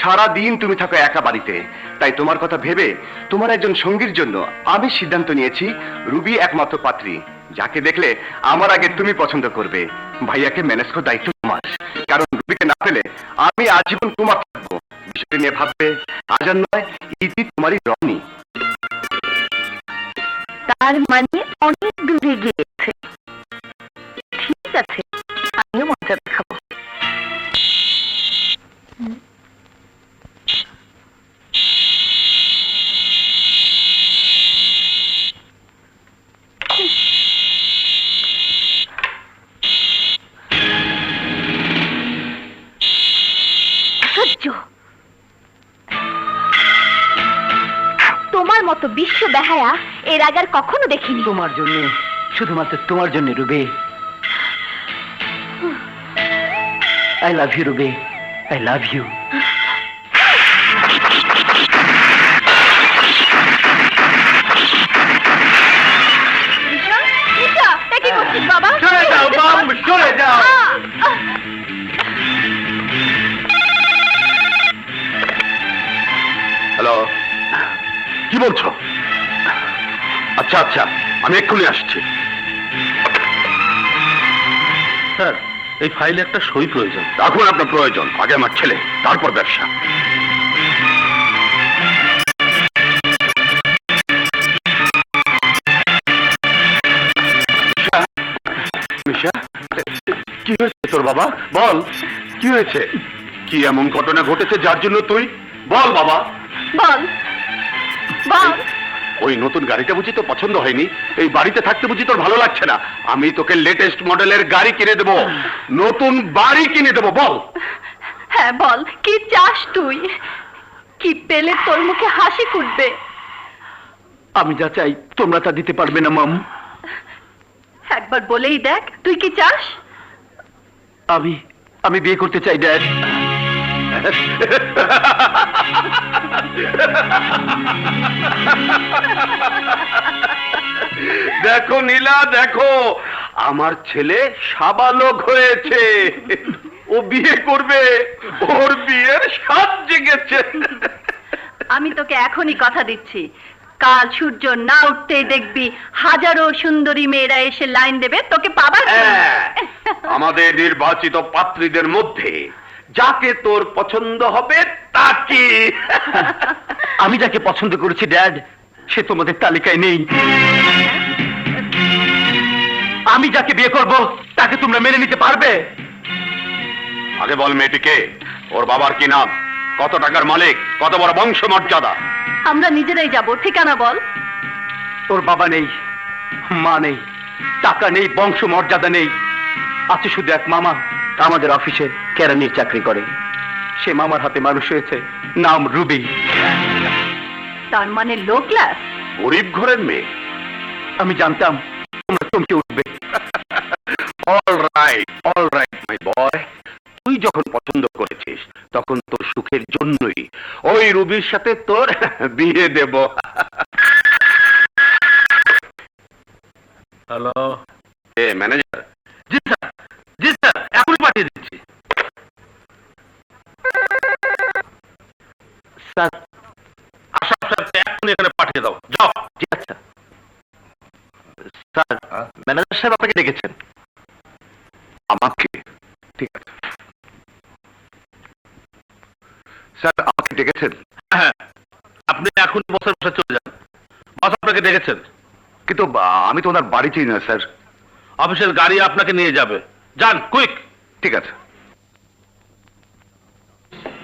সারা দিন তুমি থাকো একা বাড়িতে। তাই তোমার কথা ভেবে তোমার একজন সঙ্গীর জন্য আমি সিদ্ধান্ত নিয়েছি রুবি একমাত্র পাত্রী, যাকে দেখলে আমার আগে তুমি পছন্দ করবে। ভাইয়াকে ম্যানেজ করার দায়িত্ব তোমার, কারণ রুবিকে না পেলে আমি আজীবন তোমার থাকবো। বিষয়টি নিয়ে ভাববে আজ আর নয়, ইতি তোমারই রনি। তার মানে অনেক দূরে গিয়েছে। ঠিক আছে, আমিও মজা দেখাবো। মতো বিশ্ব বেহায়া এর আগে আর কখনো দেখিনি। তোমার জন্য, শুধুমাত্র তোমার জন্য রুবে। আই লাভ ইউ রুবে, আই লাভ ইউ। কি করছিস বাবা? সরে যাও মাম, সরে যাও। হ্যালো, কি বলছো? আচ্ছা আচ্ছা, আমি এক্ষুনি আসছি। স্যার, এই ফাইলে একটা সই প্রয়োজন। রাখুন আপনার প্রয়োজন, আগে আমার ছেলে, তারপর ব্যবসা। কি হয়েছে তোর বাবা? বল, কি হয়েছে? কি এমন ঘটনা ঘটেছে যার জন্য তুই? বল বাবা, বল বল। ওই নতুন গাড়িটা বুঝি তো পছন্দ হয়নি? এই বাড়িতে থাকতে বুঝি তোর ভালো লাগছে না? আমি তোকে লেটেস্ট মডেলের গাড়ি কিনে দেবো, নতুন বাড়ি কিনে দেবো। বল। হ্যাঁ বল, কি চাস তুই? কি পেলে তোর মুখে হাসি ফুটবে? আমি যা চাই তোমরা তা দিতে পারবে না মাম। একবার বলেই দেখ, তুই কি চাস? আমি বিয়ে করতে চাই ড্যাড। দেখো নীলা, দেখো আমার ছেলে সাবালক হয়েছে, ও বিয়ে করবে, ওর বিয়ের স্বাদ জেগেছে। আমি তোকে এখনই কথা দিচ্ছি, কাল সূর্য না উঠতেই দেখবি হাজারো সুন্দরী মেয়েরা এসে লাইন দেবে তোকে পাবার জন্য। হ্যাঁ, আমাদের নির্বাচিত পাত্রীদের মধ্যে যাকে তোর পছন্দ হবে তাকে। আমি যাকে পছন্দ করেছি ড্যাড, সে তোমাদের তালিকায় নেই। আমি যাকে বিয়ে করব তাকে তোমরা মেনে নিতে পারবে? আগে বল মেয়েটিকে, ওর বাবার কি নাম, কত টাকার মালিক, কত বড় বংশ মর্যাদা? আমরা নিজেরাই যাব, ঠিকানা বল। ওর বাবা নেই, মা নেই, টাকা নেই, বংশ মর্যাদা নেই, আছে শুধু এক মামা, আমাদের অফিসে কেরানির চাকরি করে। সে মামার হাতে মানুষ হয়েছে, নাম রুবি। তার মানে লো ক্লাস? গরিব ঘরের মেয়ে? আমি জানতাম তোমরা চমকে উঠবে। অল রাইট মাই বয়, তুই যখন পছন্দ করেছিস তখন তোর সুখের জন্যই ওই রুবির সাথে তোর বিয়ে দেব। Hello, a manager? G sir, G sir, এখনই পাঠিয়ে দিচ্ছি। স্যার, আশরাফ স্যারকে এখনই এখানে পাঠিয়ে দাও, যাও। জি আচ্ছা। স্যার, ম্যানেজার সাহেব আপনাকে ডেকেছেন। আমাকে? ঠিক আছে স্যার, আমাকে ডেকেছেন? হ্যাঁ, আপনি এখনই বসের বসে চলে যান, বস আপনাকে ডেকেছেন। কিন্তু আমি তো ওনার বাড়ি চিনি না স্যার। অফিসের গাড়ি আপনাকে নিয়ে যাবে, যান কুইক। ঠিক আছে।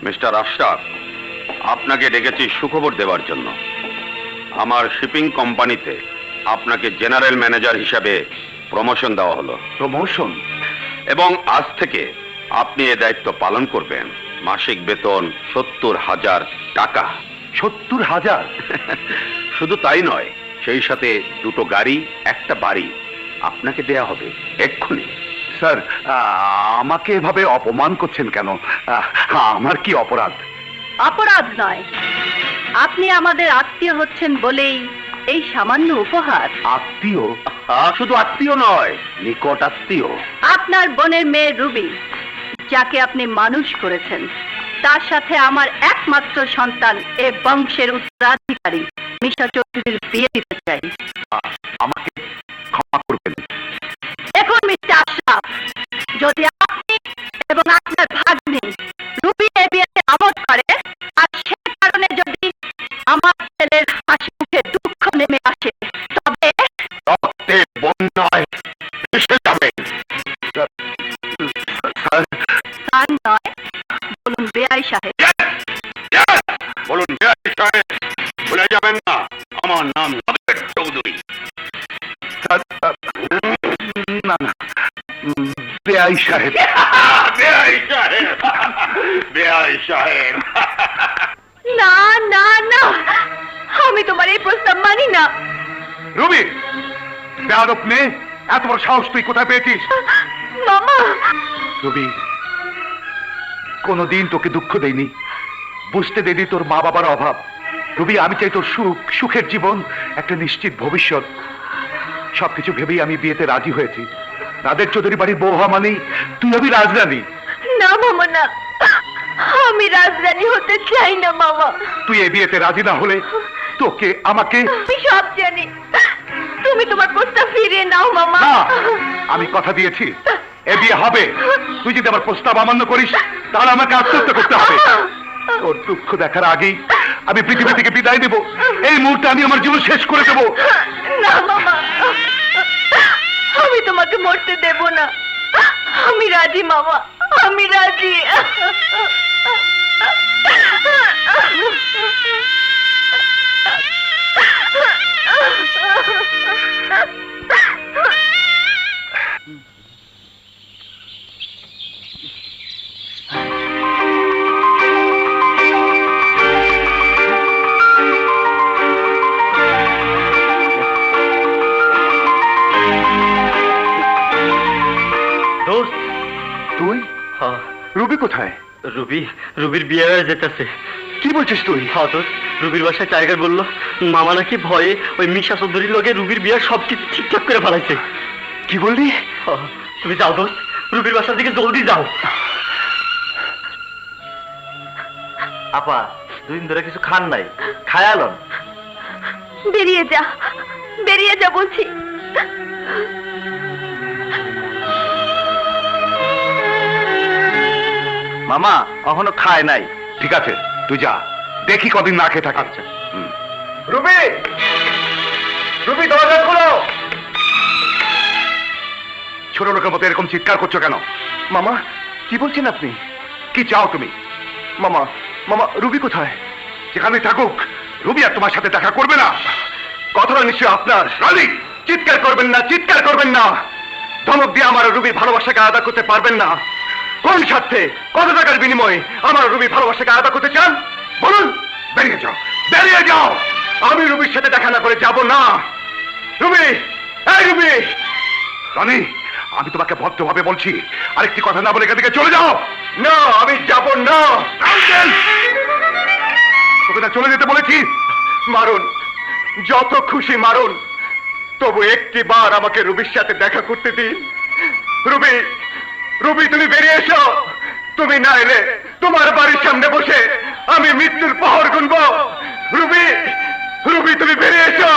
মিস্টার আশরাফ, আপনাকে ডেকেছি সুখবর দেওয়ার জন্য। আমার শিপিং কোম্পানিতে আপনাকে জেনারেল ম্যানেজার হিসাবে প্রমোশন দেওয়া হলো। প্রমোশন? এবং আজ থেকে আপনি এ দায়িত্ব পালন করবেন। মাসিক বেতন 70,000 টাকা। 70,000? শুধু তাই নয়, সেই সাথে 2টো গাড়ি, একটা বাড়ি আপনাকে দেয়া হবে এক্ষুনি। স্যার, আমাকে এভাবে অপমান করছেন কেন? আমার কি অপরাধ? অপরাধ নয়, আপনি আমাদের আত্মীয় হচ্ছেন বলেই এই সামান্য উপহার। আত্মীয়? শুধু আত্মীয় নয়, নিকট আত্মীয়। আপনার বোনের মেয়ে রুবি, যাকে আপনি মানুষ করেছেন, তার সাথে আমার একমাত্র সন্তান, এ বংশের উত্তরাধিকারী মিশা চৌধুরীর বিয়ে দিতে চাই। আমাকে ক্ষমা করবেন। দেখুন মিস্টার আশরাফ, যদি আপনি এবং আপনার ভাগ্নি রুবি এ বিয়েতে আমোদ করে, আর সে কারণে যদি আমার ছেলের হাসি মুখে দুঃখ নেমে আসে, তবে রক্তে বন্যায় ভেসে যাবেন। স্যার, তার নয়, বলুন বেআই সাহেব। বলুন বেআই সাহেব, ভুলে যাবেন না আমার নাম নাদের চৌধুরী। স্যার, না না, বেআই সাহেব। বেআই সাহেব, বেআই সাহেব। না না না, আমি তোমার এই প্রস্তাব মানি না। রুবি, বেয়াদব মেয়ে, এত বড় সাহস তুই কোথায় পেয়েছিস? মামা, রবি, কোনদিন তোকে দুঃখ দেইনি, বুঝতে দেইনি তোর মা বাবার অভাব। রবি, আমি চাই তোর সুখ, সুখের জীবন, একটা নিশ্চিত ভবিষ্যৎ। সবকিছু ভেবেই আমি বিয়েতে রাজি হয়েছি। রাদের চৌধুরী বাড়ির বউ হওয়া মানেই তুই হবি রাজরানী। না মামা না, আমি রাজরানী হতে চাই না মামা। তুই এই বিয়েতে রাজি না হলে তোকে, আমাকে। আমি সব জানি, তুমি তোমার প্রস্তাব ফিরিয়ে নাও মামা। না, আমি কথা দিয়েছি এ বিয়ে হবে। তুই যদি আমার প্রস্তাব অমান্য করিস তাহলে আমাকে আত্মহত্যা করতে হবে। তোর দুঃখ দেখার আগেই আমি পৃথিবী থেকে বিদায় দেব। এই মুহূর্তে আমি আমার জীবন শেষ করে দেব। না মামা, আমি তোমাকে মরতে দেব না। আমি রাজি মামা, আমি রাজি। দোস্ত, তুই? হ্যাঁ, রুবি কোথায়? রুবির বিয়ে হয়ে যেতেছে। কি বলছিস তুই? হ্যাঁ দোস্ত, রুবির বাসায় টাইগার বললো মামা নাকি ভয়ে ওই মিশা চৌধুরীর লগে রুবির বিয়ের সবকিছু ঠিকঠাক করে ফেলাইছে। কি বললি? হ্যাঁ, তুমি যাও দোস্ত, রুবির বাসার দিকে জলদি যাও। আপা, দুদিন ধরে কিছু খান নাই, খায়ালন। বেরিয়ে যা, বেরিয়ে যা বলছি। মামা এখনো খায় নাই। ঠিক আছে, তুই যা, দেখি কদিন না খেয়ে থাকে। আচ্ছা। রুবি, রুবি, দরজা খোলো। ছোট লোকের মতো এরকম চিৎকার করছো কেন? মামা, কি বলছেন আপনি? কি চাও তুমি? মামা, মামা, রুবি কোথায়? যেখানে থাকুক, রুবি আর তোমার সাথে দেখা করবে না। কথাটা নিশ্চয় আপনার। রানী, চিৎকার করবেন না, চিৎকার করবেন না। ধমক দিয়ে আমার রুবির ভালোবাসাকে আলাদা করতে পারবেন না। কোন স্বার্থে, কত টাকার বিনিময়ে আমার রুবির ভালোবাসাকে আলাদা করতে চান বলুন? বেরিয়ে যাও, বেরিয়ে যাও। আমি রুবির সাথে দেখা না করে যাব না। রুবি, এই রুবি। রানী, আমি তোমাকে ভদ্রভাবে বলছি, আরেকটি কথা না বলে এখান থেকে চলে যাও। না, আমি যাব না। তোকে না চলে যেতে বলেছি। মারুন, যত খুশি মারুন, তবু একটি বার আমাকে রুবির সাথে দেখা করতে দিন। রুবি, রুবি, তুমি বেরিয়ে এসো। তুমি না এলে তোমার বাড়ির সামনে বসে আমি মৃত্যুর পাহাড় গুনব। রুবি, রুবি, তুমি বেরিয়ে এসো।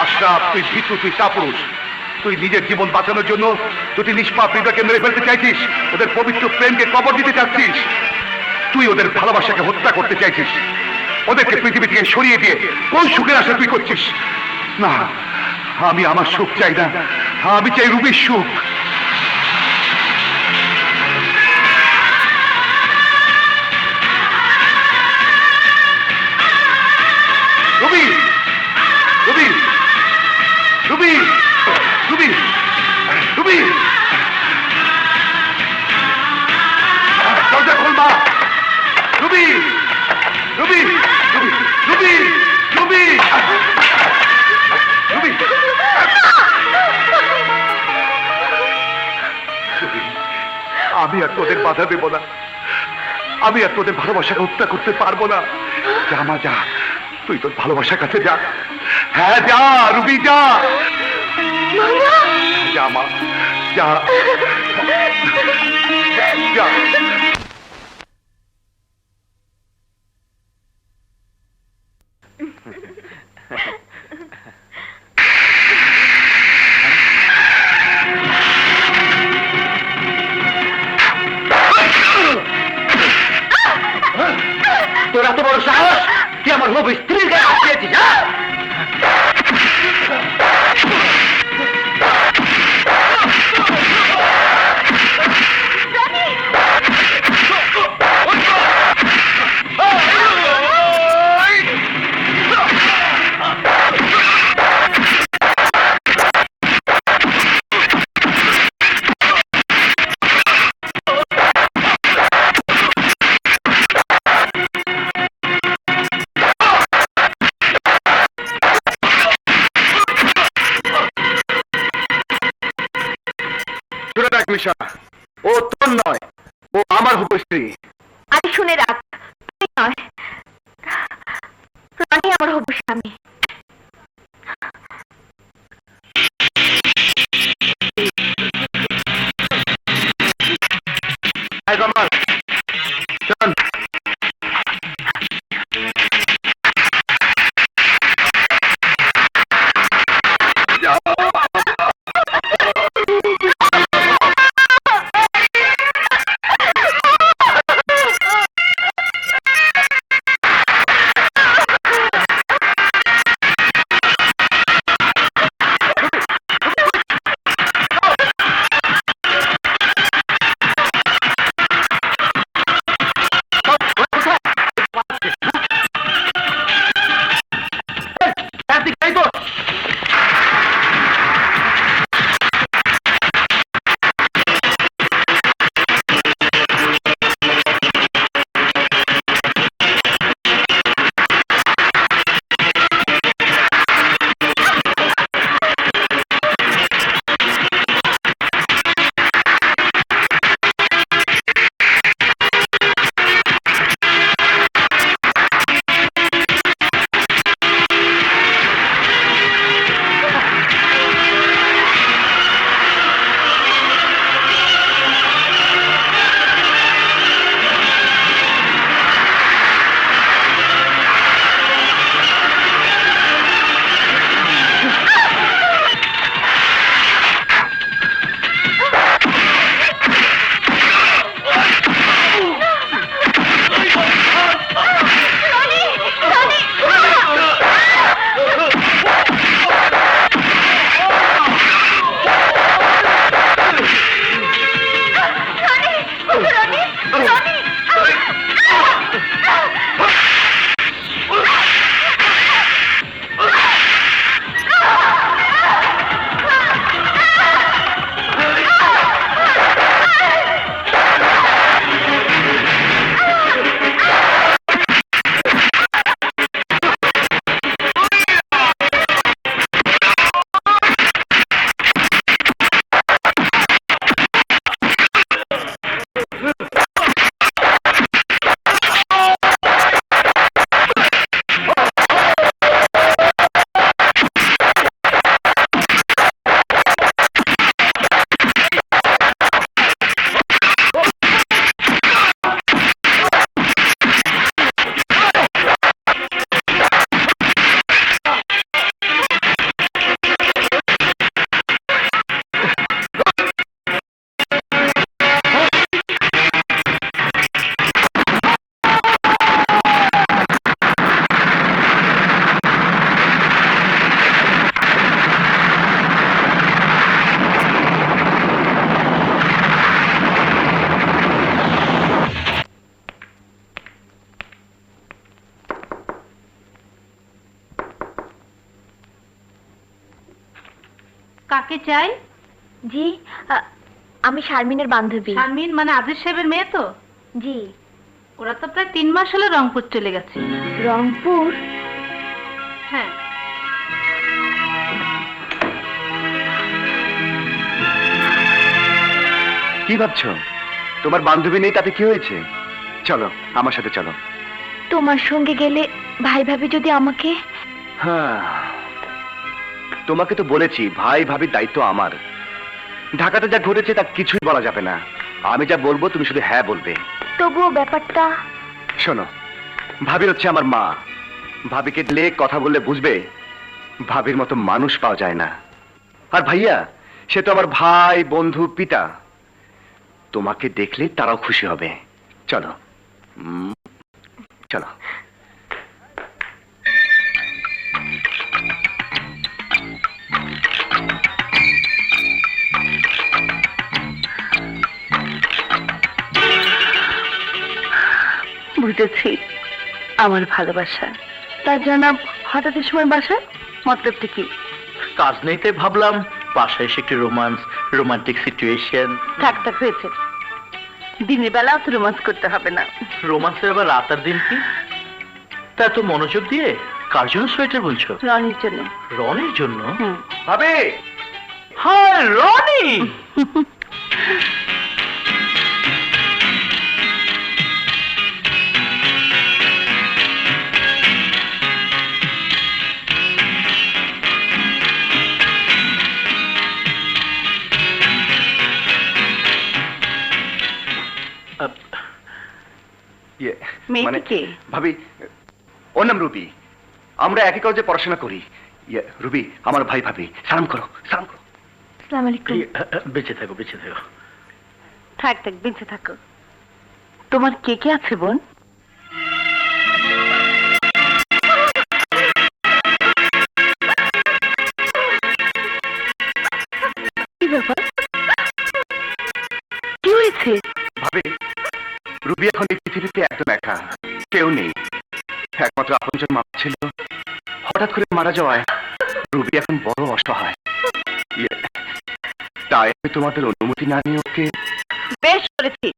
আশরাফ, তুই ভীতু, তুই কাপুরুষ। তুই নিজের জীবন বাঁচানোর জন্য তুই নিষ্পাপ হৃদয়কে মেরে ফেলতে চাইছিস, ওদের পবিত্র প্রেমকে কবর দিতে চাচ্ছিস। তুই ওদের ভালোবাসাকে হত্যা করতে চাইছিস, ওদেরকে পৃথিবী থেকে সরিয়ে দিয়ে কোন সুখের আশা তুই করছিস? না, আমি আমার সুখ চাই না, আমি চাই রুবির সুখ। Ruby, Ruby, Ruby, Ruby, Ruby, দরজা খোল মা। Ruby, Ruby, Ruby, Ruby, Ruby, Ruby, আমি আর তোদের বাধা দেব না, আমি আর তোদের ভালোবাসাকে হত্যা করতে পারবো না। যা মা, যা, তুই তোর ভালোবাসার কাছে যা। হ্যাঁ, যা রুবি, যা, যা মা, যা, যা। তোরা বাবু স্ত্রীর গায়ে হাত দিয়েছিস, হ্যাঁ? শুনে রাখ মিশা, ও তোর নয়, ও আমার উপস্ত্রী। আরে শুনে রাখ, তুই নয়, রনি আমার হবু স্বামী। আয় কমাল, চল। কাকে চাই? জি, আমি শারমিনের বান্ধবী। শারমিন মানে আদিল সাহেবের মেয়ে তো? জি। ওরা তো প্রায় 3 মাস হলো রংপুর চলে গেছে। রংপুর? হ্যাঁ। কি ভাবছো? তোমার বান্ধবী নেই তাতে কি হয়েছে? চলো আমার সাথে চলো। তোমার সঙ্গে গেলে ভাই ভাবি যদি আমাকে... হ্যাঁ, তোমাকে তো বলেছি ভাই ভাবির দায়িত্ব আমার। ঢাকাতে যা ঘটেছে তা কিছুই বলা যাবে না। আমি যা বলবো তুমি শুধু হ্যাঁ বলবে। তবুও ব্যাপারটা... শোনো, ভাবি হচ্ছে আমার মা। ভাবিকে দিলে কথা বললে বুঝবে ভাবির মতো মানুষ পাওয়া যায় না। আর ভাইয়া সে তো আমার ভাই, বন্ধু, পিতা। তোমাকে দেখলে তারাও খুশি হবে। চলো চলো। বুঝেছি আমার ভালোবাসা। তার জনাব হঠাৎ এই সময় বাসায়, মতলবটা কি? কাজ নেই তাই ভাবলাম বাসায় এসে একটি রোমান্টিক সিচুয়েশন। থাক থাক, হয়েছে। দিনের বেলা তো রোমান্স করতে হবে না। রোমান্সের আবার রাত আর দিন কি? তা তো মনোযোগ দিয়ে কার জন্য সোয়েটার বুনছো? রনির জন্য। রনির জন্য? ভাবি, হায় রনি! ইয়ে, মেয়েটি কে? ভাবি, ওর নাম রুবি। আমরা একই কলেজে পড়াশোনা করি। ইয়ে, রুবি আমার ভাই। ভাবি, সালাম করো, সালাম করো। আসসালামু আলাইকুম। বেঁচে থাকো, বেঁচে থাকো। থাক থাক, বেঁচে থাকো। তোমার কে কে আছে বোন? কি ব্যাপার? কি হয়েছে? ভাবি, রুবি এখন এই পৃথিবীতে একদম একা, কেউ নেই। একমাত্র আপনজন মা ছিল, হঠাৎ করে মারা যাওয়ায় রুবি এখন বড় অসহায়। ইয়ে, তাই আমি তোমাদের অনুমতি না নিয়ে ওকে। বেশ করেছিস।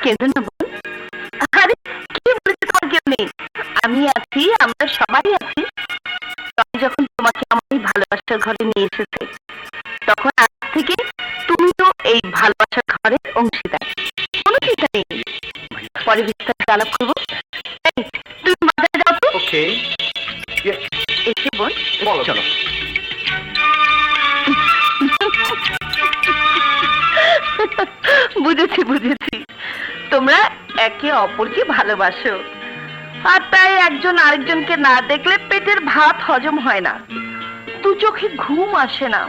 কেঁদো না বোন। আরে কি বলেছে তোমার কেউ নেই? আমি আছি, আমরা সবাই আছি। আমি যখন তোমাকে আমার এই ভালোবাসার ঘরে নিয়ে এসেছে, তখন আজ থেকে তুমিও এই ভালোবাসার ঘরের অংশীদার। কোনো চিন্তা নেই, পরে বিস্তারিত আলাপ করবো। এই, তুমি বাজারে যাও তো। ওকে, এসে বোন, চলো। বুঝেছি বুঝেছি, তোমরা একে অপরকে ভালোবাসো, আর তাই একজন আরেকজনকে না দেখলে পেটের ভাত হজম হয় না, দু চোখে ঘুম আসে না,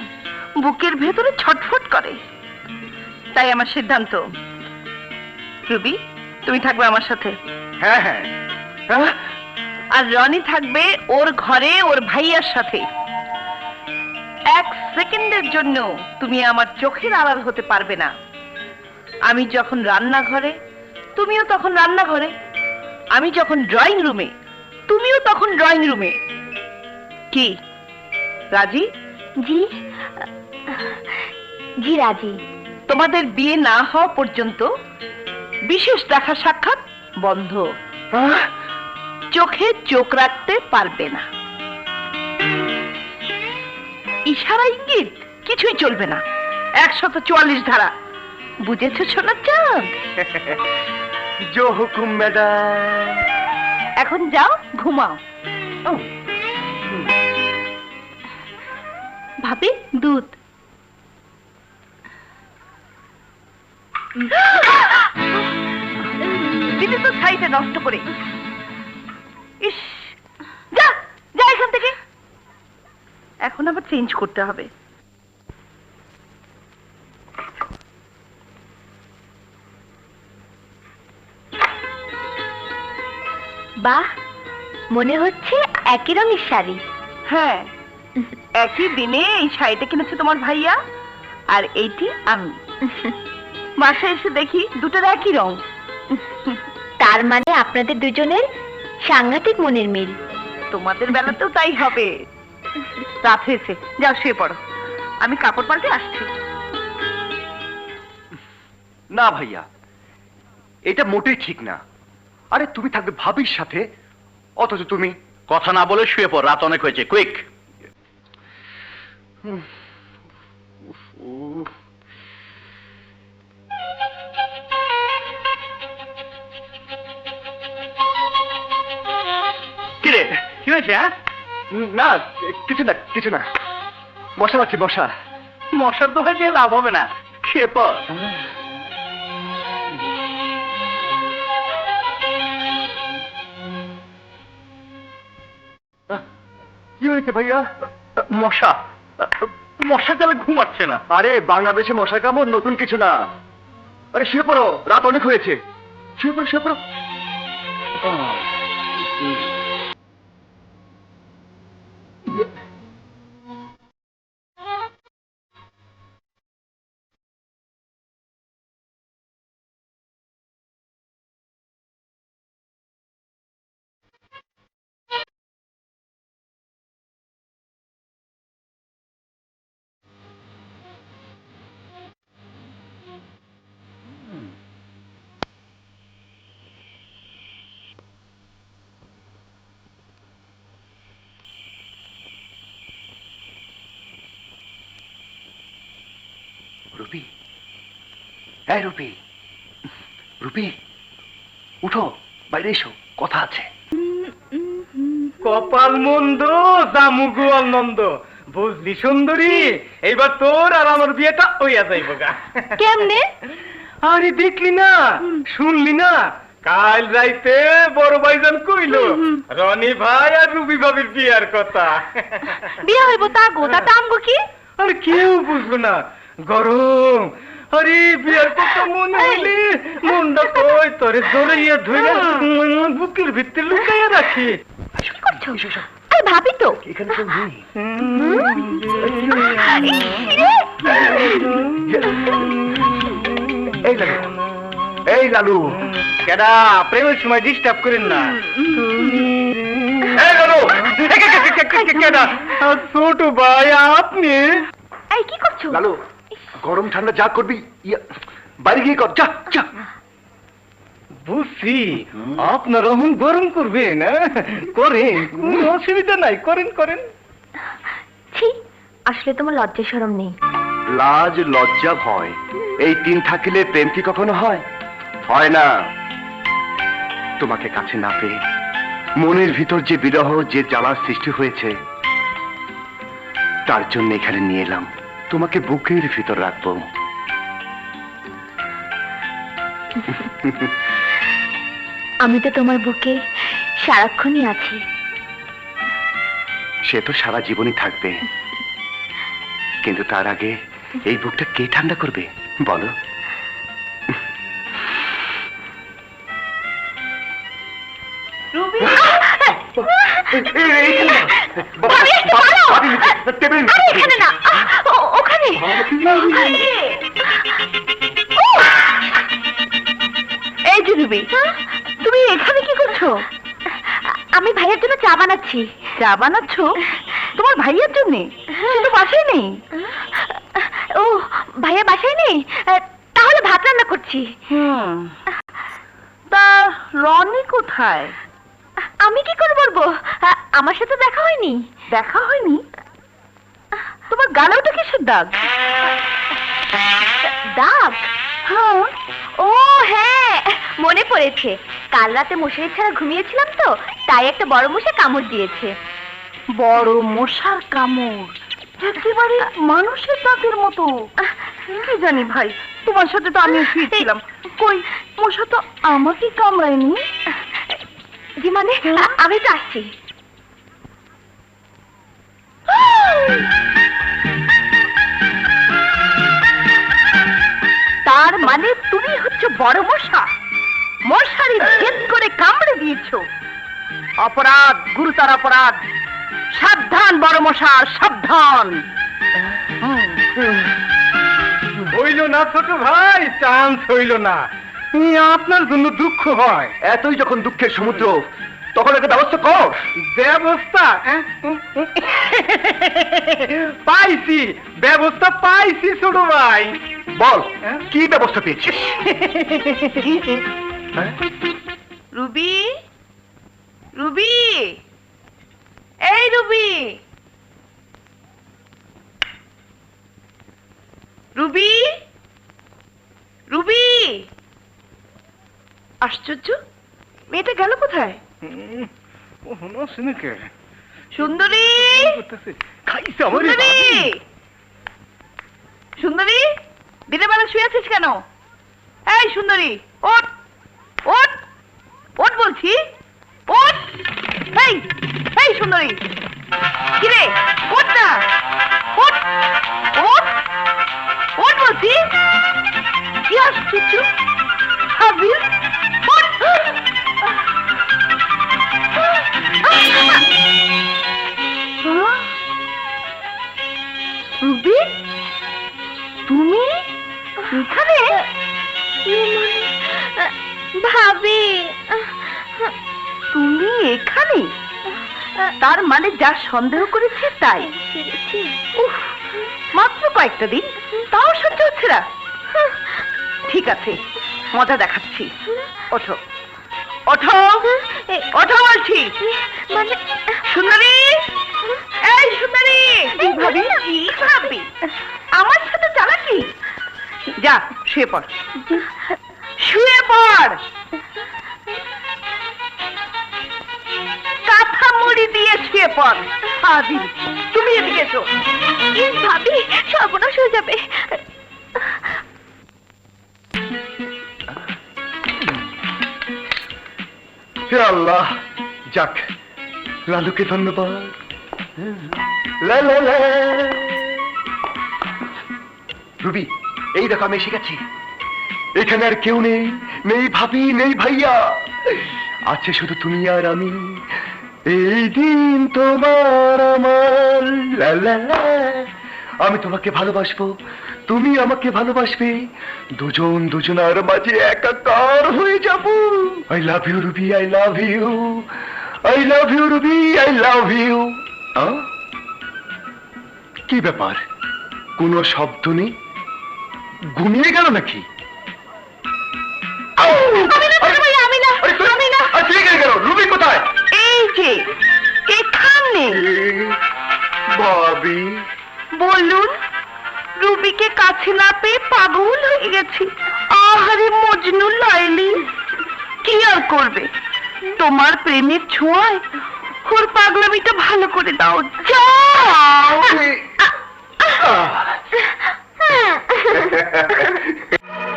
বুকের ভেতরে ছটফট করে। তাই আমার সিদ্ধান্ত, রুবি তুমি থাকবে আমার সাথে, হ্যাঁ হ্যাঁ হ্যাঁ। আর রনি থাকবে ওর ঘরে ওর ভাইয়ার সাথে। এক সেকেন্ডের জন্য তুমি আমার চোখের আড়াল হতে পারবে না। আমি যখন রান্নাঘরে, তুমিও তখন রান্নাঘরে। আমি যখন ড্রয়িং রুমে, তুমিও তখন ড্রয়িং রুমে। কি রাজি? জি, জি রাজি। তোমাদের বিয়ে না হওয়া পর্যন্ত বিশেষ দেখা সাক্ষাৎ বন্ধ। চোখে চোখ রাখতে পারবে না। ইশারা ইঙ্গিত কিছুই চলবে না। 144 ধারা, বুঝেছো সোনার চাঁদ? জো হুকুম ম্যাডাম। এখন যাও ঘুমাও। ভাবি, দুধ। দিদি তো ছাইতে নষ্ট করে। ইস, যা যা এখান থেকে। এখন আবার চেঞ্জ করতে হবে। বাহ, মনে হচ্ছে একই রঙের শাড়ি। হ্যাঁ, একই দিনে এই শাড়িটা কিনেছে তোমার ভাইয়া, আর এইটি আমি। বাসায় এসে দেখি দুটোর একই রং। তার মানে আপনাদের দুজনের সাংঘাতিক মনের মিল। তোমাদের বেলাতেও তাই হবে। রাত হয়েছে, যাও শুয়ে পড়ো, আমি কাপড় পাল্টে আসছি। না ভাইয়া, এটা মোটেই ঠিক না। আরে তুমি থাকবে ভাবির সাথে, অথচ তুমি। কথা না বলে শুয়ে পড়, রাত অনেক হয়েছে। কুইক। কিরে, কি হয়েছে? হ্যাঁ, না কিছু না, কিছু না। মশা মারছি, মশা। মশার তো হয়েছে, লাভ হবে না, খেয়ে পড়। কি হয়েছে ভাইয়া? মশা, মশা তাহলে ঘুমাচ্ছে না। আরে বাংলাদেশে মশা কামড় নতুন কিছু না। আরে শুয়ে পড়ো, রাত অনেক হয়েছে। শুয়ে পড়ো, শুয়ে পড়ো। রুবি, এই রুবি, রুবি, উঠো, বাইরে এসো, কথা আছে। কপাল মন্দ জামুগু আনন্দ, বুঝলি সুন্দরী, এইবার তোর আর আমার বিয়েটা হইয়া যাইব গা। কেমনে? আরে দেখলি না, শুনলি না, কাল রাইতে বড় ভাইজান কইল রনি ভাই আর রুবি ভাবির বিয়ার কথা। বিয়ে হইব তা গো, তা আমগো কি? আরে কেউ বুঝলো না, গরম। আরে বিয়ার কথা মনে হইলে মনটা কই তোরে জড়াইয়া ধরে বুকের ভিতরে লুকাইয়া রাখি। কি করছো? আরে ভাবি তো। এখানে কেউ নেই। এই লালু, এই লালু, কেডা প্রেমের সময় ডিস্টার্ব করেন না। এই লালু, কেডা? ছোট ভাই আপনি? এই কি করছো? লালু, গরম ঠান্ডা যা করবি বাইরে গিয়ে কর, যা যা। বুঝছি, আপনার এখন গরম করবেন, করেন, কোনো অসুবিধা নাই, করেন করেন। ছি, আসলে তোমার লজ্জা শরম নেই। লাজ লজ্জা ভয় এই তিন থাকিলে প্রেম কি কখনো হয়? হয় না। তোমাকে কাছে না পেয়ে মনের ভিতর যে বিরহ, যে জ্বালার সৃষ্টি হয়েছে, তার জন্য এখানে নিয়ে এলাম, তোমাকে বুকের ভিতর রাখবো। আমি তো তোমার বুকে সারাক্ষণই আছি। সে তো সারা জীবনই থাকবে, কিন্তু তার আগে এই বুকটা কে ঠান্ডা করবে বলো? রুবি, এখানে না, ওখানে। এই যে রুবি, তুমি এখানে কি করছো? আমি ভাইয়ের জন্য চা বানাচ্ছি। চা বানাচ্ছ? তোমার ভাইয়ের জন্য? সে তো বাসায় নেই। ও, ভাইয়া বাসায় নেই? তাহলে ভাত রান্না করছি। তা রনি কোথায়? আমি কি করে বলবো? আমার সাথে দেখা হয়নি। দেখা হয়নি? তোমার গালে ওটা কিসের দাগ? দাগ? হ্যাঁ। ও হ্যাঁ, মনে পড়েছে। কাল রাতে মশারি ছাড়া ঘুমিয়েছিলাম তো, তাই একটা বড় মশা কামড় দিয়েছে। বড় মশার কামড়? একেবারে মানুষের দাঁতের মতো। কি জানি ভাই, তোমার সাথে তো আমি ফিরছিলাম, কই মশা তো আমাকে কামড়ায়নি। জি মানে, আমি তো আসছি। তার মানে তুমি হচ্ছে বড় মশা, মশারি ভেদ করে কামড়ে দিয়েছো। অপরাধ, গুরুতর অপরাধ। সাবধান বড় মশা, সাবধান। হইল না ছোট ভাই, চান্স হইল না। আপনার জন্য দুঃখ হয়। এতই যখন দুঃখের সমুদ্র, তখন একটা ব্যবস্থা কর। ব্যবস্থা? পাইছি, ব্যবস্থা পাইছি ছোট ভাই। বল, কি ব্যবস্থা পেয়েছিস? রুবি, রুবি, এই রুবি, রুবি, রুবি। আশ্চর্য, মেয়েটা গেল কোথায়? সুন্দরী, খাইছে আমার সুন্দরী, সুন্দরী, দিনের বেলা শুয়ে আছিস কেন? এই সুন্দরী, ওঠ, ওঠ, ওঠ বলছি, ওঠ। এই, এই সুন্দরী, কিরে, ওঠ না, ওঠ, ওঠ, ওঠ বলছি। কি আশ্চর্য, হাবিল, ওঠ। রুবি, তুমি এখানে? ভাবি, তুমি এখানে? তার মানে যা সন্দেহ করেছি তাই? উফ, মাত্র কয়েকটা দিন, তাও সহ্য হচ্ছে না। ঠিক আছে, মজা দেখাচ্ছি। ওঠো, ওঠো, ওঠো বলছি। মানে সুন্দরী, এই সুন্দরী। ভাবি, কি ভাবি? আমার সাথে চালাকি? শুয়ে পড়, শুয়ে পড়। কাঁথা মুড়ি দিয়ে শুয়ে পড়। আদি, তুমি এদিকে এসো। ভাবি, সর্বনাশ হয়ে যাবে। হে আল্লাহ, যাক, লালুকে ধন্যবাদ। লা লা লা। রুবি, এই দেখো আমি এসে গেছি। এখানে আর কেউ নেই, নেই ভাবি, নেই ভাইয়া, আছে শুধু তুমি আর আমি। এই দিন তোমার আমার, লা লা লা। আমি তোমাকে ভালোবাসবো, তুমি আমাকে ভালোবাসবে, দুজন দুজনার মাঝে একাকার হয়ে যাব। I love you Ruby, I love you, I love you Ruby, I love you. কি ব্যাপার, কোনো শব্দ নেই? ঘুমিয়ে গেল নাকি? রুবি কোথায়? এই যে এখানে। ভাবি, বলুন, রুবিকে কাছে না পেয়ে পাগল হয়ে গেছি। আহারে মজনু লাইলি, কি আর করবে, তোমার প্রেমের ছোঁয়ায় ওর পাগলামিটা ভালো করে দাও, যাও।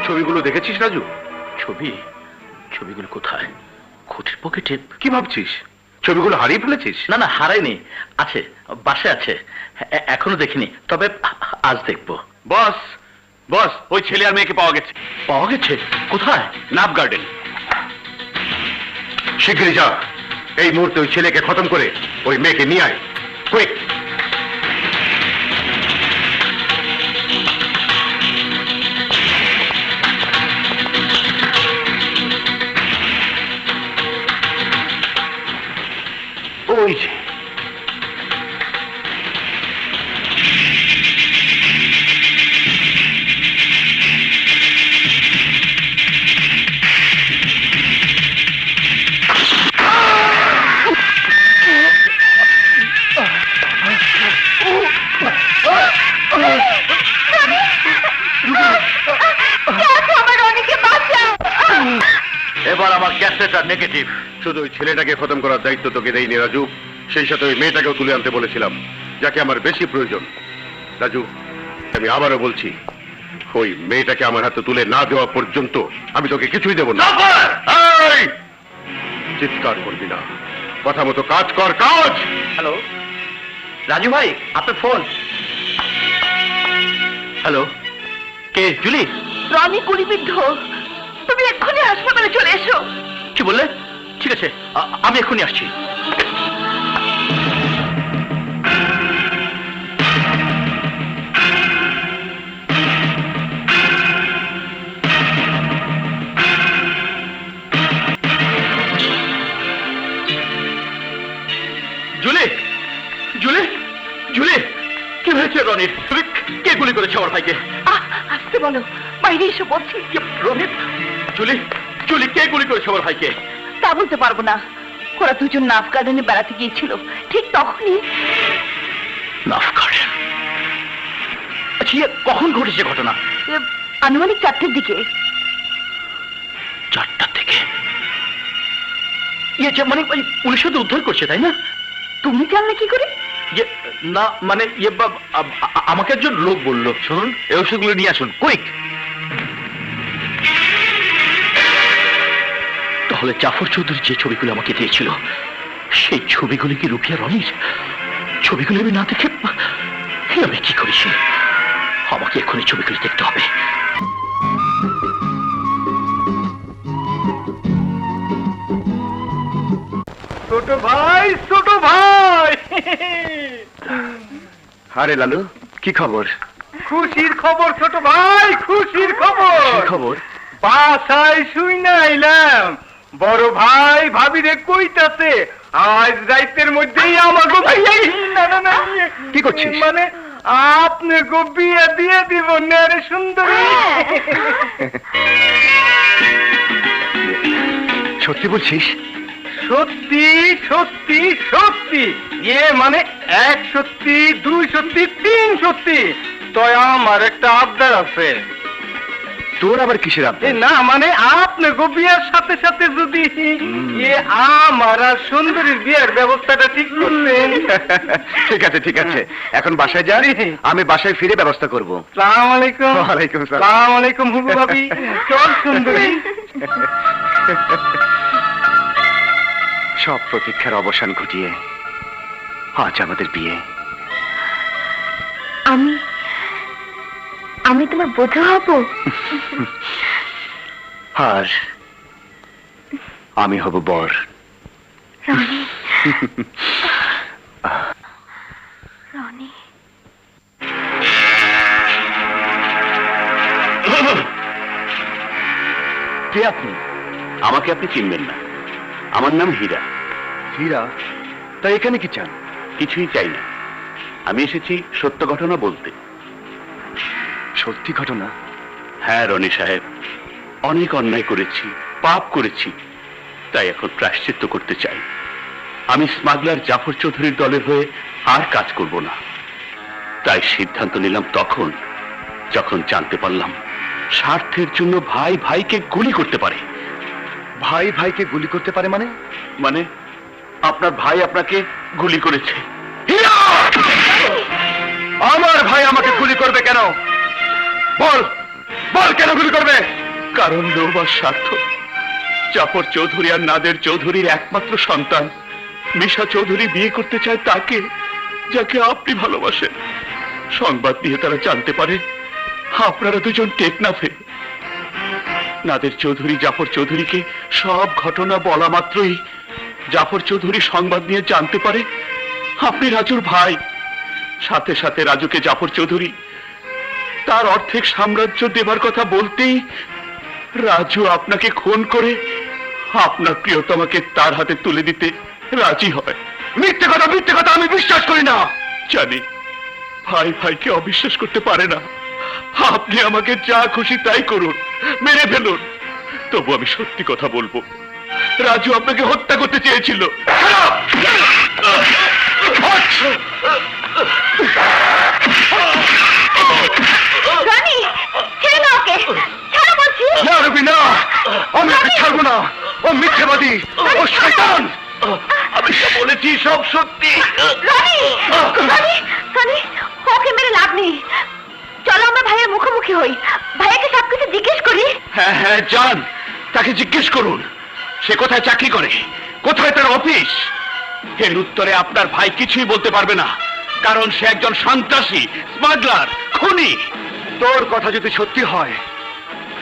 ছবিগুলো দেখেছিস রাজু? ছবিগুলো কোথায়? কোটের পকেটে। কি ভাবছিস? ছবিগুলো হারিয়ে ফেলেছিস? না না, হারাইনি, আছে, বাসায় আছে, এখনো দেখিনি, তবে আজ দেখবো। বস, বস, ওই ছেলে আর মেয়েকে পাওয়া গেছে। পাওয়া গেছে? কোথায়? Nerve garden. শীঘ্রই যা, এই মুহূর্তে ওই ছেলেকে খতম করে ওই মেয়েকে নিয়ে আয়, কুইক। ওই যে এবার আমার ক্যাসেটটা নেগেটিভ। শুধু ওই ছেলেটাকে খতম করার দায়িত্ব তোকে দেয়নি রাজু, সেই সাথে ওই মেয়েটাকেও তুলে আনতে বলেছিলাম, যাকে আমার বেশি প্রয়োজন। রাজু, আমি আবারও বলছি, ওই মেয়েটাকে আমার হাতে তুলে না দেওয়া পর্যন্ত আমি তোকে কিছুই দেব না। এই! চিৎকার করবি না, কথা মতো কাজ কর, কাজ। হ্যালো রাজু ভাই, আপনার ফোন। হ্যালো, কে? জুলি? রনি গুলিবিদ্ধ, তুমি এক্ষুনি হাসপাতালে চলে এসো। কি বললে? ঠিক আছে, আমি এক্ষুনি আসছি। জুলি, জুলি, জুলি, কি হয়েছে রনির? কে গুলি করেছে আমার ভাইকে? আসতে বলো, বাইরে এসে বলছি। রনির, জুলি, জুলি, কে গুলি করেছে আমার ভাইকে? তা বলতে পারবো না, ওরা দুজন নাফ গার্ডেনে বেড়াতে গিয়েছিল, ঠিক তখনই। নাফ গার্ডেন? আচ্ছা, কখন ঘটেছে ঘটনা? আনুমানিক 4টের দিকে। 4টার থেকে? মানে পুলিশ তো উদ্ধার করছে, তাই না? তুমি জানলে কি করে? না মানে আমাকে একজন লোক বললো। শুনুন, এই ওষুধগুলো নিয়ে আসুন, কুইক। তাহলে জাফর চৌধুরী যে ছবিগুলো আমাকে দিয়েছিল, সেই ছবিগুলো কি রুপিয়া রনির? ছবিগুলো আমি না দেখে আমি কি করেছি? আমাকে এক্ষুনি ছবিগুলো দেখতে হবে। ছোট ভাই, ছোট ভাই। আরে লালু, কি খবর? খুশির খবর ছোট ভাই, খুশির খবর। কি খবর? বাসায় শুই না আইলাম, বড় ভাই ভাবি রে কইতাছে আজ রাইতের মধ্যেই আমার গো ভাই। না না না, কি করছিস? মানে আপনি গো বিয়ে দিয়ে দিব রে সুন্দরী। সত্যি বলছিস? সত্যি সত্যি সত্যি, মানে 1 সত্যি, 2 সত্যি, 3 সত্যি। তো আমার একটা আবদার আছে। তোর আবার কিসের এ আবদার? না মানে আপনি গো বিয়ের সাথে সাথে যদি আমার আর সুন্দরীর বিয়ের ব্যবস্থাটা ঠিক করলেন। ঠিক আছে ঠিক আছে, এখন বাসায় যা, আমি বাসায় ফিরে ব্যবস্থা করব। সালাম আলাইকুম। ওয়ালাইকুম সালাম। সালাম আলাইকুম হুবু ভাবি। চল সুন্দরী। সব প্রতীক্ষার অবসান ঘটিয়ে আজ আমাদের বিয়ে। আমি তোমার বধূ হব। আর আমি হব বর। রনি, কে আপনি? আমাকে আপনি চিনবেন না, আমার নাম হীরা। হীরা? তাই এখানে কি চান? কিছুই চাই না, আমি এসেছি সত্য ঘটনা বলতে। সত্যি ঘটনা? হ্যাঁ রনি সাহেব, অনেক অন্যায় করেছি, পাপ করেছি, তাই এখন প্রায়শ্চিত্ত করতে চাই। আমি স্মাগলার জাফর চৌধুরীর দলের হয়ে আর কাজ করব না। তাই সিদ্ধান্ত নিলাম তখন যখন জানতে পারলাম স্বার্থের জন্য ভাই ভাইকে গুলি করতে পারে। ভাই ভাইকে গুলি করতে পারে মানে? মানে আপনার ভাই আপনাকে গুলি করেছে। হীরা! আমার ভাই আমাকে গুলি করবে কেন? বল বল, কেন গুলি করবে? কারণ লোভ আর স্বার্থ। জাফর চৌধুরী আর নাদের চৌধুরীর একমাত্র সন্তান মিশা চৌধুরী বিয়ে করতে চায় তাকে, যাকে আপনি ভালোবাসেন। সংবাদ দিয়ে তারা জানতে পারে আপনারা দুজন টেকনাফে। নাদের চৌধুরী জাফর চৌধুরীকে সব ঘটনা বলা মাত্রই জাফর চৌধুরী সংবাদ নিয়ে জানতে পারে আপনি রাজুর ভাই। সাথে সাথে রাজুকে জাফর চৌধুরী তার অর্ধেক সাম্রাজ্য দেবার কথা বলতেই রাজু আপনাকে খুন করে আপনার প্রিয়তমাকে তার হাতে তুলে দিতে রাজি হয়। মিথ্যে কথা আমি বিশ্বাস করি না। জানি ভাই ভাইকে অবিশ্বাস করতে পারে না। আপনি আমাকে যা খুশি তাই করুন, মেরে ফেলুন, তবু আমি সত্যি কথা বলবো। রাজু আপনাকে হত্যা করতে চেয়েছিল। রনি, ছেড়ে দাও ওকে, ছাড়ো বলছি। না রবি না, আমি ওকে ছাড়বো না। ও মিথ্যেবাদী, ও শয়তান। আমি যা বলেছি সব সত্যি। রনি, রনি, রনি, ওকে মেরে লাভ নেই। চলো আমরা ভাইয়ের মুখোমুখি হই, ভাইয়াকে সবকিছু জিজ্ঞেস করি। হ্যাঁ হ্যাঁ যান, তাকে জিজ্ঞেস করুন সে কোথায় চাকরি করে, কোথায় তার অফিস। এর উত্তরে আপনার ভাই কিছুই বলতে পারবে না, কারণ সে একজন সন্ত্রাসী, স্মাগলার, খুনি। তোর কথা যদি সত্যি হয়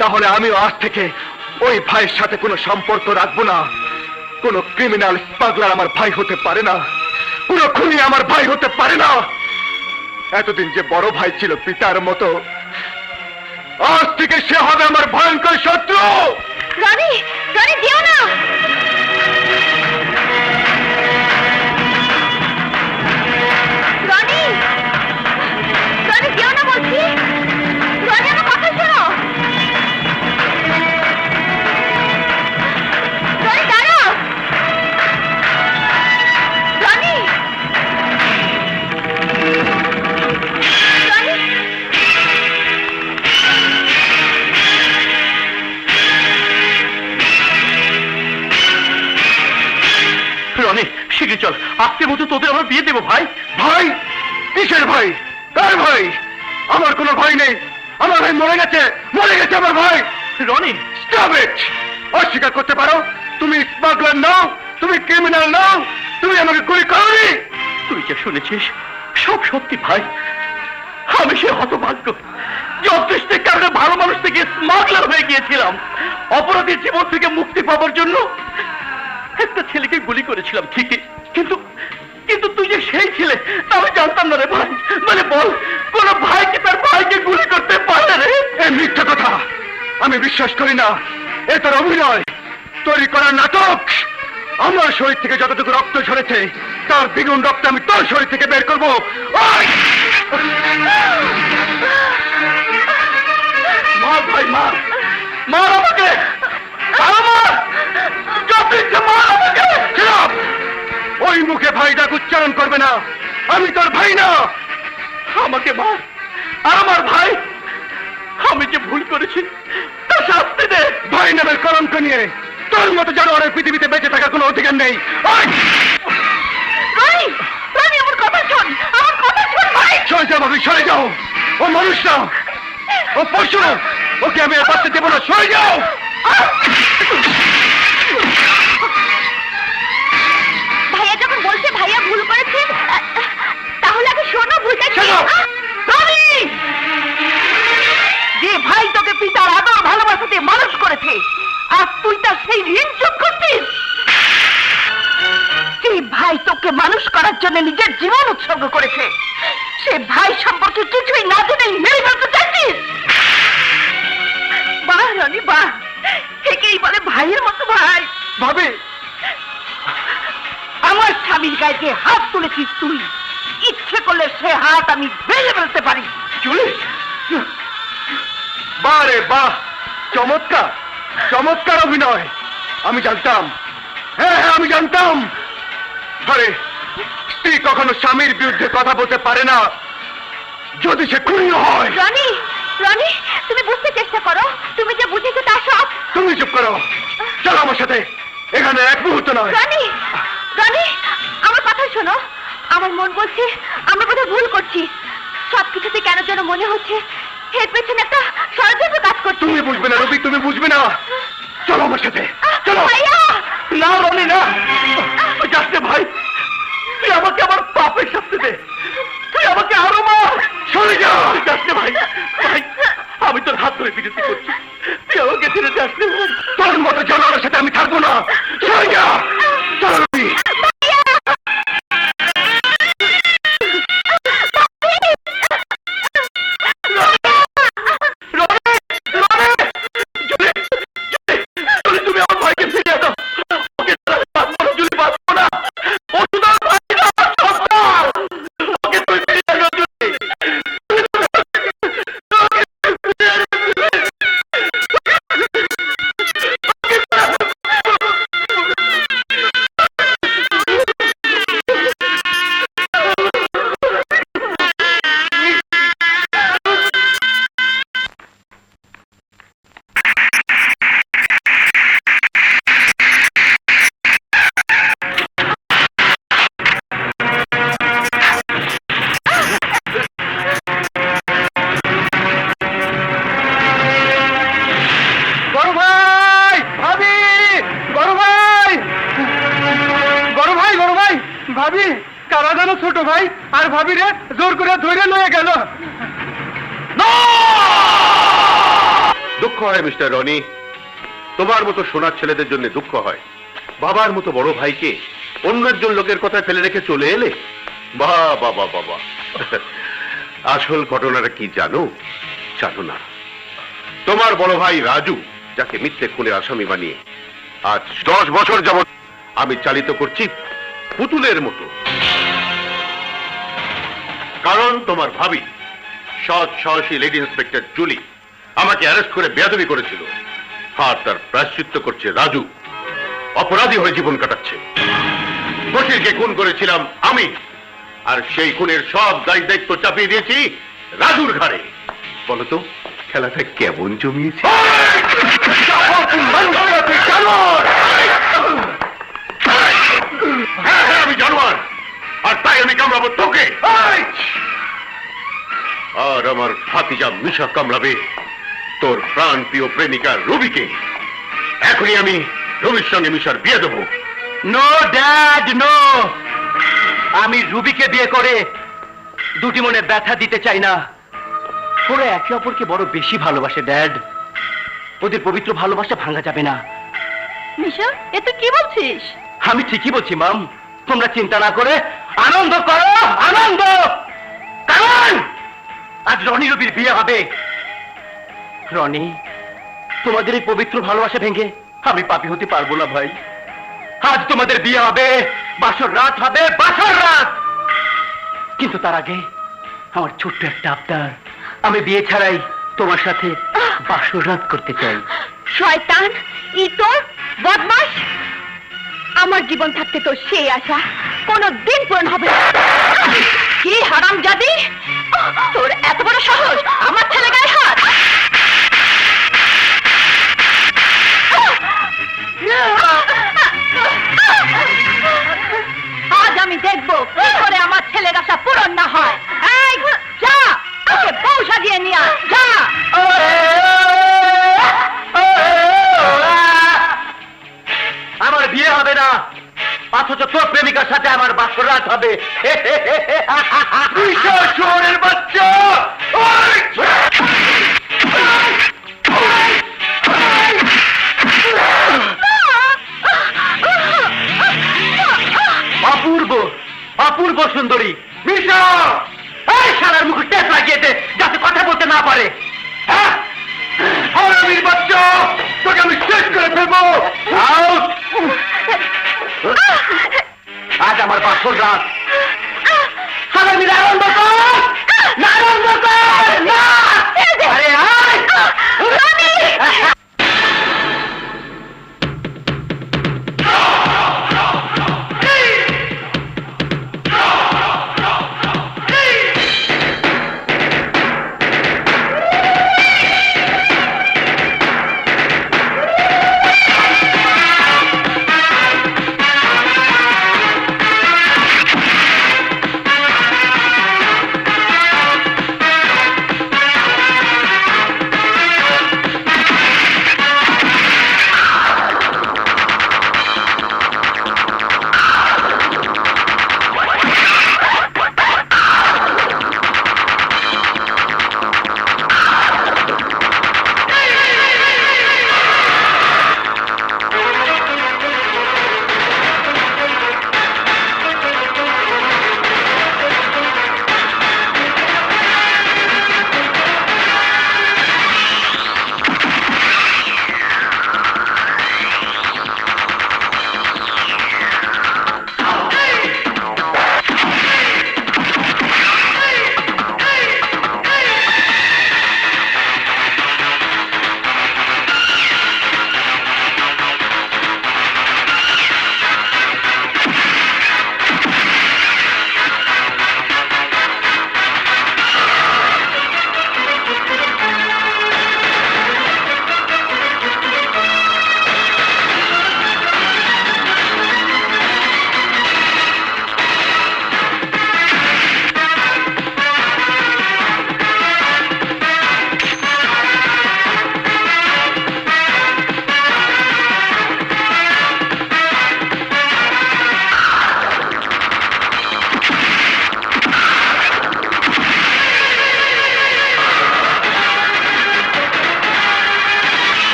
তাহলে আমিও আজ থেকে ওই ভাইয়ের সাথে কোনো সম্পর্ক রাখবো না। কোনো ক্রিমিনাল স্মাগলার আমার ভাই হতে পারে না, কোনো খুনি আমার ভাই হতে পারে না। এতদিন যে বড় ভাই ছিল পিতার মতো, আজ থেকে সে হবে আমার ভয়ঙ্কর শত্রু। রনি, রনি দিও না। রনি, রনি দিও না বলছি। রনি আমার কথা শোনো। রনি দাঁড়াও। রনি, রনি, রনি শিগগির চল, আজকের মতো তোদের আমার বিয়ে দেবো। ভাই ভাই? কিসের ভাই? কার ভাই? আমার কোনো ভাই নেই। আমার ভাই মরে গেছে, মরে গেছে আমার ভাই। Rony stop it! অস্বীকার করতে পারো তুমি স্মাগলার নাও, তুমি ক্রিমিনাল নাও, তুমি আমাকে গুলি করোনি। তুই যা শুনেছিস সব সত্যি ভাই। আমি সে হতভাগ্য যে অদৃষ্টের কারণে ভালো মানুষ থেকে স্মাগলার হয়ে গিয়েছিলাম। অপরাধীর জীবন থেকে মুক্তি পাওয়ার জন্য একটা ছেলেকে গুলি করেছিলাম ঠিকই, কিন্তু কিন্তু তুই যে সেই ছেলে তা আমি জানতাম না রে ভাই। মানে বল, কোন ভাই কি তার ভাইকে গুলি করতে পারে রে? এ মিথ্যা কথা, আমি বিশ্বাস করি না। এ তোর অভিনয়, তৈরি করা নাটক। আমার শরীর থেকে যতটুকু রক্ত ঝরেছে তার দ্বিগুণ রক্ত আমি তোর শরীর থেকে বের করবো। ওই! মার ভাই মার, মার আমাকে, মার, যত ইচ্ছে মার আমাকে। চুপ! ওই মুখে ভাই ডাক উচ্চারণ করবে না। আমি তোর ভাই না। আমাকে মার, আর আমার ভাই আমি যে ভুল করেছি তা শাস্তি দে। ভাই নামের কলঙ্ক নিয়ে তোর মতো জানোয়ারের পৃথিবীতে বেঁচে থাকার কোনো অধিকার নেই। ওই! রনি, রনি, আমার কথা শোন, আমার কথা শোন ভাই। সরে যাও ভাবি, সরে যাও। ও মানুষ না, ও পশু। ওকে আমি আর বাঁচতে দেবো না, সরে যাও। ভাইয়া যখন বলছে ভাইয়া ভুল করেছে, তাহলে আগে শোনো ভুলটা কি। শোনো। রনি, যে ভাই তোকে পিতার আদর ভালোবাসাতে মানুষ করেছে, আর তুই তার সেই ঋণ শোধ করছিস। যে ভাই তোকে মানুষ করার জন্য নিজের জীবন উৎসর্গ করেছে, সে ভাই সম্পর্কে কিছুই না জেনে মেরে ফেলতে চাইছিস। বাহ রনি বাহ, একেই বলে ভাইয়ের মতো ভাই। ভাবি, আমার স্বামীর গায়ে যে হাত তুলেছিস তুই, ইচ্ছে করলে সে হাত আমি ভেঙে ফেলতে পারি। জুলি, বাহ রে বাহ, চমৎকার, চমৎকার অভিনয়। আমি জানতাম, হ্যাঁ হ্যাঁ আমি জানতাম। আরে স্ত্রী কখনো স্বামীর বিরুদ্ধে কথা বলতে পারে না যদি সে খুনি হয়। রনি, রনি, তুমি বুঝতে চেষ্টা করো, তুমি যে বুঝেছো তা সব। তুমি চুপ করো, চলো আমার সাথে, এখানে এক মুহূর্ত নয়। রনি, রনি, আমার কথা শোনো। আমার মন বলছে আমরা বোধহয় ভুল করছি। সবকিছুতে কেন যেন মনে হচ্ছে এর পেছনে একটা ষড়যন্ত্র কাজ করছে। তুমি বুঝবে না রবি, তুমি বুঝবে না। চলো আমার সাথে, চলো। ভাইয়া, না রনি না, যাস না ভাই, তুই আমাকে আমার পাপের শাস্তি দে। তুই আমাকে আরো মার। সরে যাও। যাস না ভাই, ভাই আমি তোর হাত ধরে বিরতি করছি, তুই আমাকে ছেড়ে যাস না ভাই। তোর মতো জানোয়ারের সাথে আমি থাকবো না। সরে যা, চলো রবি। তুমি আমার ভাইকে ফিরিয়ে দাও। ওকে ছাড়া আমি বাঁচবো না, জুলি, বাঁচবো না। ও শুধু আমার ভাই না, আমার সন্তান। ওকে তুমি ফিরিয়ে দাও, জুলি। বড় ভাই, ভাবি, বড় ভাই, বড় ভাই, বড় ভাই, ভাবি, কারা জানো ছোট ভাই আর ভাবি রে জোর করে ধরে লয়ে গেল। দুঃখ হয় মিস্টার রনি, তোমার মতো সোনার ছেলেদের জন্য দুঃখ হয়। বাবার মতো বড় ভাইকে অন্য একজন লোকের কথা ফেলে রেখে চলে এলে। বাবা বাবা বাবা, আসল ঘটনাটা কি জানো? জানো না? তোমার বড় ভাই রাজু, যাকে মিথ্যে খুনের আসামি বানিয়ে আজ 10 বছর যাবৎ আমি চালিত করছি পুতুলের মতো। কারণ তোমার ভাবি সৎ সাহসী লেডি ইন্সপেক্টর জুলি আমাকে অ্যারেস্ট করে বেয়াদবি করেছিল, আর তার প্রায়শ্চিত্ত করছে রাজু। অপরাধী হয়ে জীবন কাটাচ্ছে। বশিরকে খুন করেছিলাম আমি, আর সেই খুনের সব দায়িত্ব চাপিয়ে দিয়েছি রাজুর ঘাড়ে। বলতো খেলাটা কেমন জমিয়েছে? হ্যাঁ হ্যাঁ আমি জানোয়ার, আর তাই আমি কামড়াবো তোকে, আর আমার ভাতিজা মিশা কামড়াবে তোর প্রাণ প্রিয় প্রেমিকা রবিকে। এখনই আমি রবির সঙ্গে মিশার বিয়ে দেবো। No dad, no. আমি রুবিকে বিয়ে করে দুটি মনে ব্যথা দিতে চাই না। ওরা একে অপরকে বড় বেশি ভালোবাসে ড্যাড। ওদের পবিত্র ভালোবাসা ভাঙা যাবে না। মিশা, এ তুই কি বলছিস? আমি ঠিকই বলছি মাম, তোমরা চিন্তা না করে আনন্দ করো, আনন্দ। কারণ আজ রনি রবির বিয়ে হবে। রনি, তোমাদের এই পবিত্র ভালোবাসা ভেঙে আমি পাপী হতে পারবো না ভাই। আজ তোমাদের বিয়ে হবে, বাসর রাত হবে, বাসর রাত। কিন্তু তার আগে আমার ছোট্ট একটা আবদার, আমি বিয়ে ছাড়াই তোমার সাথে বাসর রাত করতে চাই। শয়তান, ইতর, বদমাশ, আমার জীবন থাকতে তো সেই আশা কোনো দিন পূরণ হবে না। কি হারামজাদি, তোর এত বড় সাহস আমার ছেলে গায়ে হাত! নিয়ে আয়, যা। আমার বিয়ে হবে না, অথচ তোর প্রেমিকার সাথে আমার বাসরাত হবে। শহরের বাচ্চা অপূর্ব, অপূর্ব সুন্দরী। মিশা এই শালার মুখে টেপ লাগিয়ে দে, যাতে কথা বলতে না পারে। হ্যাঁ হারামির বাচ্চা তোকে আমি শেষ করে ফেলবো। Out! আজ আমার বাসর রাত, হারামির আনন্দ কর, না আনন্দ কর, না! আরে আয়!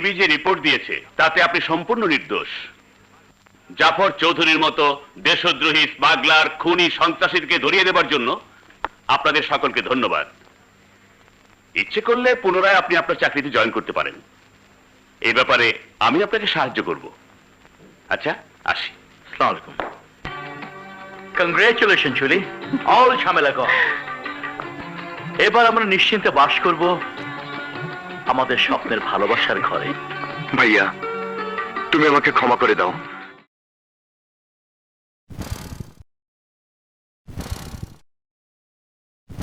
ডিবি যে রিপোর্ট দিয়েছে তাতে আপনি সম্পূর্ণ নির্দোষ। জাফর চৌধুরীর মতো দেশদ্রোহী, স্মাগলার, খুনি, সন্ত্রাসীকে ধরিয়ে দেবার জন্য আপনাদের সকলকে ধন্যবাদ। ইচ্ছে করলে পুনরায় আপনি আপনার চাকরিতে জয়েন করতে পারেন। এই ব্যাপারে আমি আপনাকে সাহায্য করব। আচ্ছা, আসি। আসসালামু আলাইকুম। কংগ্রেচুলেশন চুলি, অল ঝামেলা কর। এবার আমরা নিশ্চিন্তে বাস করব আমাদের স্বপ্নের ভালোবাসার ঘরে। ভাইয়া, তুমি আমাকে ক্ষমা করে দাও।